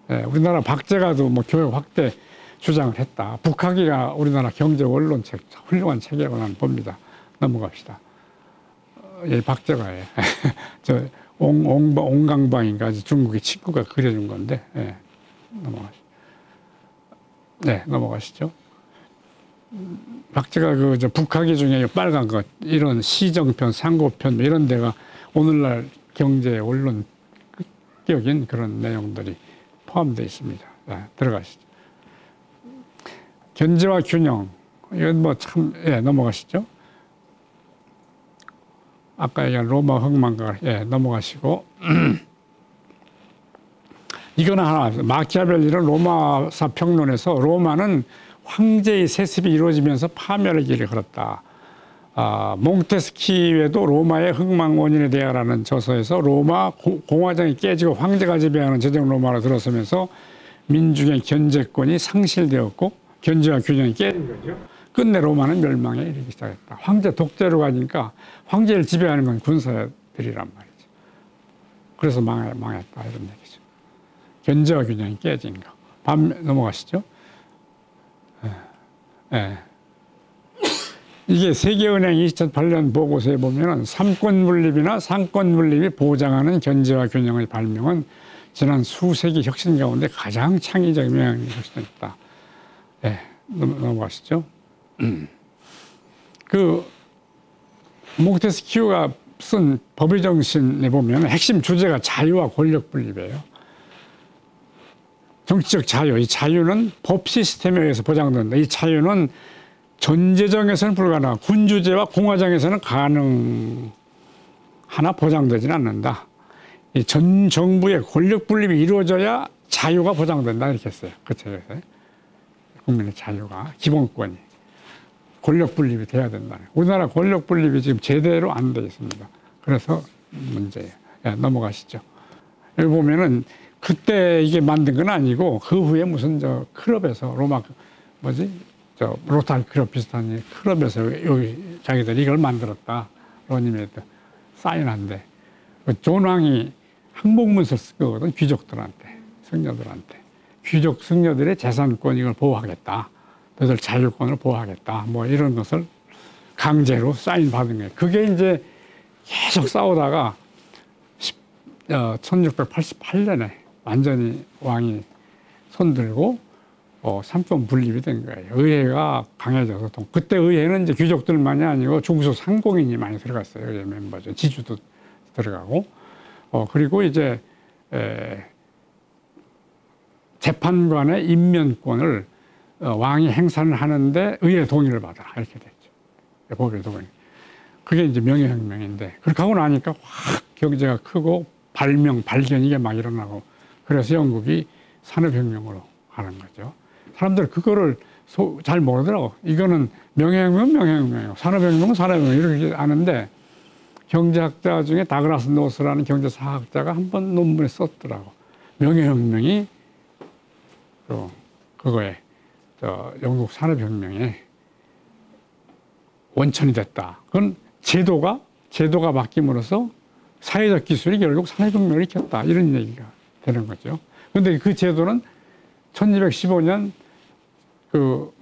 네, 우리나라 박제가도 교육 확대 주장을 했다. 북학이가 우리나라 경제 원론책, 훌륭한 책이라고 나는 봅니다. 넘어갑시다. 예, 박제가예요. 옹강방인가 중국의 친구가 그려준 건데, 예, 넘어가시죠. 네, 넘어가시죠. 박제가 북학이 중에 빨간 것, 이런 시정편, 상고편, 이런 데가 오늘날 경제 원론 급격인 그런 내용들이 포함되어 있습니다. 네, 들어가시죠. 견제와 균형, 이건 넘어가시죠. 아까 얘기한 로마 흥망가, 넘어가시고. 이거는 하나, 마키아벨리는 로마사 평론에서 로마는 황제의 세습이 이루어지면서 파멸의 길을 걸었다. 몽테스키에도 로마의 흥망 원인에 대하라는 저서에서 로마 공화정이 깨지고 황제가 지배하는 제정 로마로 들어서면서 민중의 견제권이 상실되었고 견제와 균형이 깨진 거죠. 끝내 로마는 멸망에 이르기 시작했다. 황제 독재로 가니까 황제를 지배하는 건 군사들이란 말이죠. 그래서 망했다 이런 얘기죠. 견제와 균형이 깨진 거. 넘어가시죠. 이게 세계은행 2008년 보고서에 보면은 삼권 분립이나 상권 분립이 보장하는 견제와 균형의 발명은 지난 수세기 혁신 가운데 가장 창의적 영향을 혁신했다. 넘어가시죠. 몽테스키우가 쓴 법의 정신에 보면 핵심 주제가 자유와 권력 분립이에요. 정치적 자유, 이 자유는 법 시스템에 의해서 보장된다. 이 자유는 전제정에서는 불가능하고 군주제와 공화정에서는 가능하나 보장되지는 않는다. 이 전 정부의 권력 분립이 이루어져야 자유가 보장된다 이렇게 했어요. 그 책에서 국민의 자유가 기본권이 권력 분립이 돼야 된다. 우리나라 권력 분립이 지금 제대로 안 돼 있습니다. 그래서 문제예요. 야, 넘어가시죠. 여기 보면은 그때 이게 만든 건 아니고 그 후에 무슨 저 클럽에서 로마 뭐지 저 로타리 클럽 비슷한 클럽에서 여기 자기들이 이걸 만들었다. 로니메드 사인한데 존 왕이 항복문서 쓴 거거든. 귀족들한테 승려들한테 귀족 승려들의 재산권 이걸 보호하겠다. 너희들 자유권을 보호하겠다. 뭐 이런 것을 강제로 사인 받은 거예요. 그게 이제 계속 싸우다가 1688년에 완전히 왕이 손들고 삼권 분립이 된 거예요. 의회가 강해져서 그때 의회는 이제 귀족들만이 아니고 중소 상공인이 많이 들어갔어요. 의회 멤버죠. 지주도 들어가고 그리고 이제 재판관의 임면권을 왕이 행사를 하는데 의회 동의를 받아라 이렇게 됐죠. 법의 동의. 그게 이제 명예혁명인데 그렇게 하고 나니까 확 경제가 크고 발견 이게 막 일어나고 그래서 영국이 산업혁명으로 가는 거죠. 사람들 그거를 잘 모르더라고. 이거는 명예혁명이고 산업혁명은 산업혁명 이렇게 아는데 경제학자 중에 다그라스 노스라는 경제사학자가 한 번 논문에 썼더라고. 명예혁명이 그거에 영국 산업혁명의 원천이 됐다. 그건 제도가 바뀜으로써 사회적 기술이 결국 산업혁명을 일으켰다. 이런 얘기가 되는 거죠. 그런데 그 제도는 1215년 그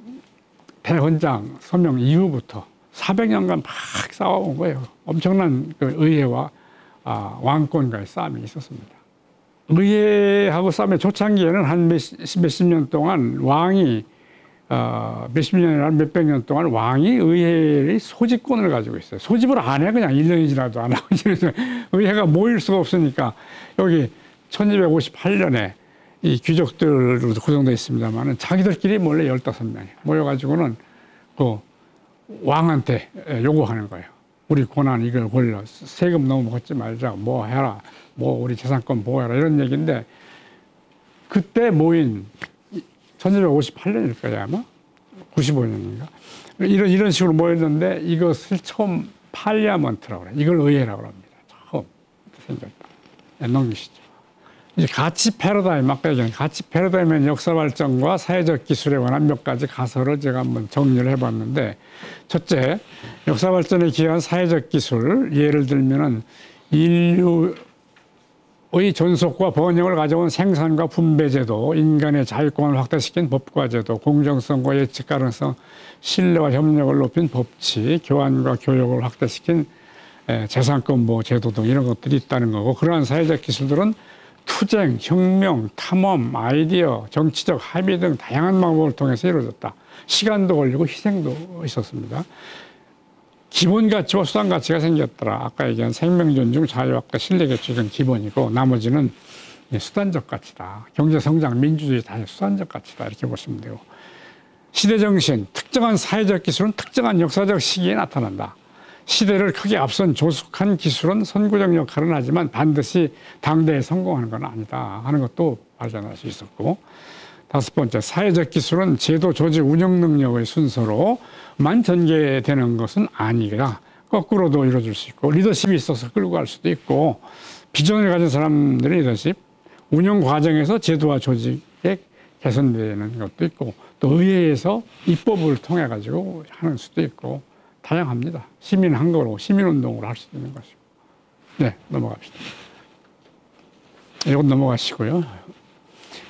대헌장 서명 이후부터 400년간 막 싸워온 거예요. 엄청난 그 의회와 왕권과의 싸움이 있었습니다. 의회하고 싸움의 초창기에는 한 몇십 년 동안 왕이 몇십 년이나 몇백 년 동안 왕이 의회의 소집권을 가지고 있어요. 소집을 안 해. 그냥 1년이 지나도 안 하고. 의회가 모일 수가 없으니까 여기 1258년에 이 귀족들로 구성되어 있습니다만 자기들끼리 몰래 15명이 모여가지고는 그 왕한테 요구하는 거예요. 우리 고난 이걸 걸려. 세금 너무 걷지 말자. 뭐 해라. 뭐 우리 재산권 보호해라. 이런 얘기인데 그때 모인 1258년일 거야 아마 95년인가 이런 식으로 모였는데 이것을 처음 팔리아먼트라고 그래. 이걸 의회라고 합니다. 처음 생겼다. 넘기시죠. 이제 가치 패러다임 아까 얘기한 가치 패러다임의 역사 발전과 사회적 기술에 관한 몇 가지 가설을 제가 한번 정리를 해봤는데 첫째 역사 발전에 기여한 사회적 기술 예를 들면은 인류의 존속과 번영을 가져온 생산과 분배제도, 인간의 자유권을 확대시킨 법과제도, 공정성과 예측 가능성, 신뢰와 협력을 높인 법치, 교환과 교역을 확대시킨 재산권 보호 제도 등 이런 것들이 있다는 거고 그러한 사회적 기술들은 투쟁, 혁명, 탐험, 아이디어, 정치적 합의 등 다양한 방법을 통해서 이루어졌다. 시간도 걸리고 희생도 있었습니다. 기본 가치와 수단 가치가 생겼더라. 아까 얘기한 생명 존중, 자유학과 신뢰 개척은 기본이고 나머지는 수단적 가치다. 경제 성장, 민주주의 다 수단적 가치다. 이렇게 보시면 되고 시대 정신, 특정한 사회적 기술은 특정한 역사적 시기에 나타난다. 시대를 크게 앞선 조숙한 기술은 선구적 역할은 하지만 반드시 당대에 성공하는 건 아니다 하는 것도 발견할 수 있었고 다섯 번째, 사회적 기술은 제도, 조직, 운영 능력의 순서로만 전개되는 것은 아니라 거꾸로도 이루어질 수 있고 리더십이 있어서 끌고 갈 수도 있고 비전을 가진 사람들의 리더십, 운영 과정에서 제도와 조직에 개선되는 것도 있고 또 의회에서 입법을 통해 가지고 하는 수도 있고 다양합니다. 시민 한거로 시민운동으로 할 수도 있는 것이고. 네, 넘어갑시다. 이건 넘어가시고요.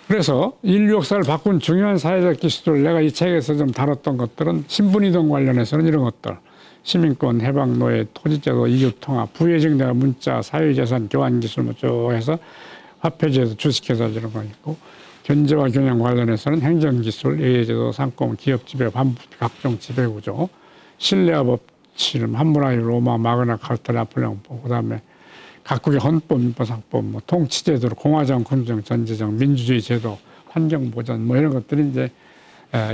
그래서 인류 역사를 바꾼 중요한 사회적 기술을 내가 이 책에서 좀 다뤘던 것들은 신분이동 관련해서는 이런 것들. 시민권, 해방, 노예, 토지제도, 이웃통합, 부유증자, 문자, 사회재산, 교환기술 뭐 쭉 해서 화폐제도, 주식회사 이런 거 있고 견제와 경영 관련해서는 행정기술, 예외제도, 상권, 기업지배, 각종 지배구조, 신뢰와 법치름, 함무라비, 로마, 마그나 카타, 나폴레옹, 그다음에 각국의 헌법, 민법, 상법, 뭐 통치제도로 공화정, 군정, 전제정, 민주주의 제도, 환경보전 뭐 이런 것들이 이제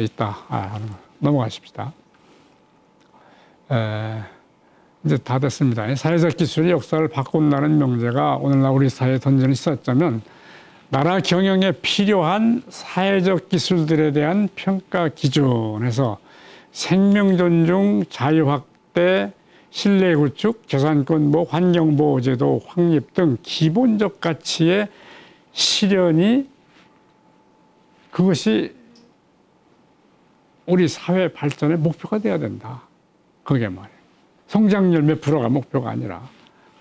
있다. 넘어가십시다. 이제 다 됐습니다. 사회적 기술이 역사를 바꾼다는 명제가 오늘날 우리 사회에 던져는 있었자면 나라 경영에 필요한 사회적 기술들에 대한 평가 기준에서 생명 존중, 자유 확대, 신뢰 구축, 저산권 보호, 환경 보호 제도 확립 등 기본적 가치의 실현이 그것이 우리 사회 발전의 목표가 돼야 된다. 그게 말이에요. 성장률 몇 프로가 목표가 아니라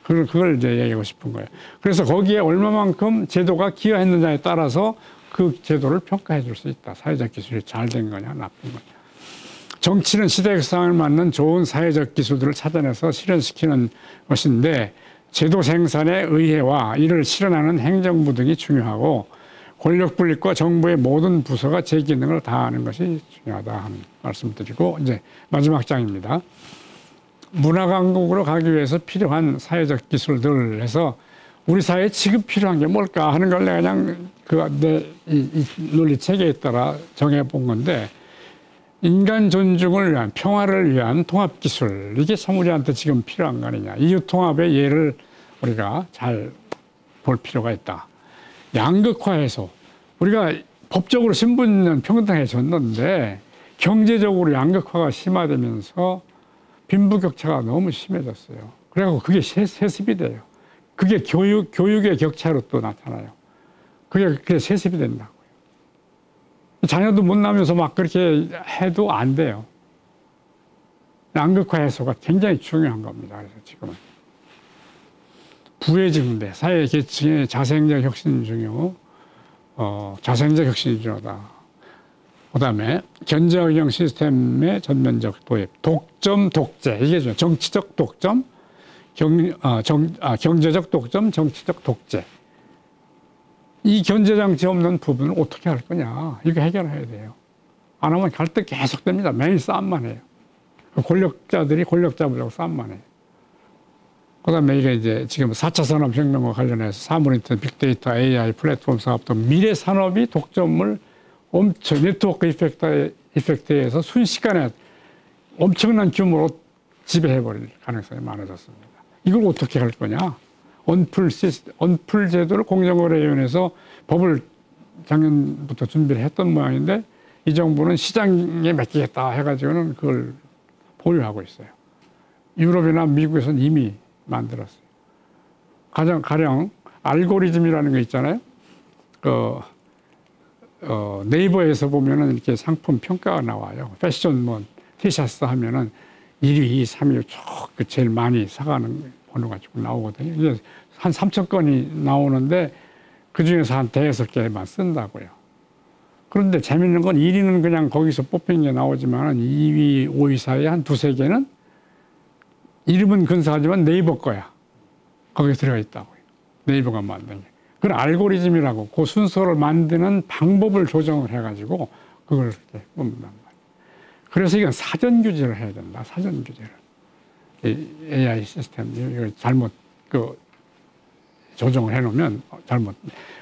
그걸 이제 얘기하고 싶은 거예요. 그래서 거기에 얼마만큼 제도가 기여했느냐에 따라서 그 제도를 평가해 줄 수 있다. 사회적 기술이 잘 된 거냐 나쁜 거냐. 정치는 시대의 상황에 맞는 좋은 사회적 기술들을 찾아내서 실현시키는 것인데 제도 생산의 의회와 이를 실현하는 행정부 등이 중요하고 권력 분립과 정부의 모든 부서가 제 기능을 다하는 것이 중요하다 하는 말씀드리고 이제 마지막 장입니다. 문화강국으로 가기 위해서 필요한 사회적 기술들 해서 우리 사회에 지금 필요한 게 뭘까 하는 걸 내가 그냥 이 논리 체계에 따라 정해본 건데 인간 존중을 위한 평화를 위한 통합기술 이게 참 우리한테 지금 필요한 거 아니냐. 이웃통합의 예를 우리가 잘 볼 필요가 있다. 양극화해서 우리가 법적으로 신분은 평등해졌는데 경제적으로 양극화가 심화되면서 빈부격차가 너무 심해졌어요. 그래갖고 그게 세습이 돼요. 그게 교육의 격차로 또 나타나요. 그게 세습이 된다고요. 자녀도 못 낳으면서 막 그렇게 해도 안 돼요. 양극화 해소가 굉장히 중요한 겁니다. 그래서 지금은. 부의 증대, 사회 계층의 자생적 혁신 중요, 자생적 혁신이 중요하다. 그 다음에 견제경영 시스템의 전면적 도입, 독점, 독재, 이게 중요해요. 정치적 독점, 경제적 독점, 정치적 독재. 이 견제장치 없는 부분을 어떻게 할 거냐. 이거 해결해야 돼요. 안 하면 갈등 계속됩니다. 매일 싸움만 해요. 권력자들이 권력 잡으려고 싸움만 해요. 그 다음에 이게 이제 지금 4차 산업혁명과 관련해서 사물인터넷, 빅데이터, AI, 플랫폼 사업 등 미래 산업이 독점을 엄청 네트워크 이펙트에서 순식간에 엄청난 규모로 지배해버릴 가능성이 많아졌습니다. 이걸 어떻게 할 거냐? 언풀 제도를 공정거래위원회에서 법을 작년부터 준비를 했던 모양인데 이 정부는 시장에 맡기겠다 해가지고는 그걸 보유하고 있어요. 유럽이나 미국에서는 이미 만들었어요. 가령 알고리즘이라는 거 있잖아요. 네이버에서 보면은 이렇게 상품 평가가 나와요. 패션 뭐 티셔츠 하면은 1위, 2위, 3위 쭉 제일 많이 사가는 번호가 쭉 나오거든요. 이게 한 3천 건이 나오는데 그 중에서 한 대여섯 개만 쓴다고요. 그런데 재밌는 건 1위는 그냥 거기서 뽑힌 게 나오지만 2위, 5위 사이에 한 두세 개는 이름은 근사하지만 네이버 거야. 거기에 들어가 있다고요. 네이버가 만든 게. 그건 알고리즘이라고 그 순서를 만드는 방법을 조정을 해가지고 그걸 이렇게 뽑는단 말이에요. 그래서 이건 사전 규제를 해야 된다. 사전 규제를. 이 AI 시스템 이걸 잘못 조정을 해놓으면 잘못.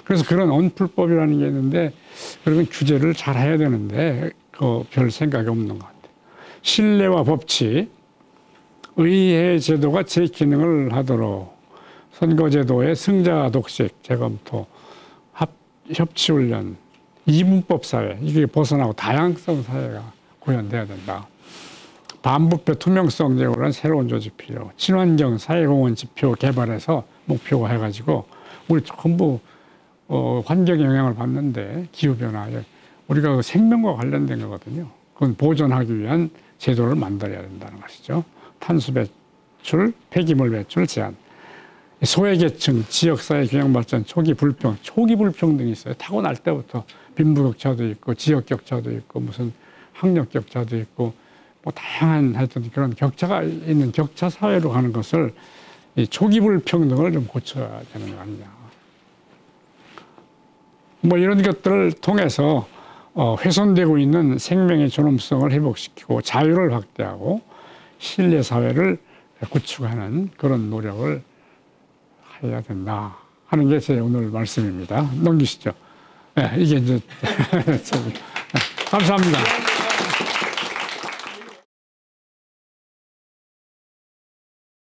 그래서 그런 언풀법이라는 게 있는데 그러면 규제를 잘 해야 되는데 별 생각이 없는 것 같아요. 신뢰와 법치, 의회 제도가 제 기능을 하도록 선거제도의 승자 독식 재검토, 협치훈련, 이분법 사회 이게 벗어나고 다양성 사회가 구현돼야 된다. 반부패 투명성 제고라는 새로운 조직 필요, 친환경 사회공헌 지표 개발해서 목표화 해가지고 우리 전부 환경에 영향을 받는데 기후변화 우리가 생명과 관련된 거거든요. 그건 보존하기 위한 제도를 만들어야 된다는 것이죠. 탄소 배출, 폐기물 배출 제한, 소외계층, 지역사회 균형 발전, 초기 불평등이 있어요. 타고날 때부터 빈부격차도 있고 지역격차도 있고 무슨 학력격차도 있고 뭐 다양한 하여튼 그런 격차가 있는 격차 사회로 가는 것을 이 초기 불평등을 좀 고쳐야 되는 거 아니냐. 뭐 이런 것들을 통해서 훼손되고 있는 생명의 존엄성을 회복시키고 자유를 확대하고 신뢰 사회를 구축하는 그런 노력을 해야 된다 하는 게 제 오늘 말씀입니다. 넘기시죠. 네, 이게 이제 감사합니다.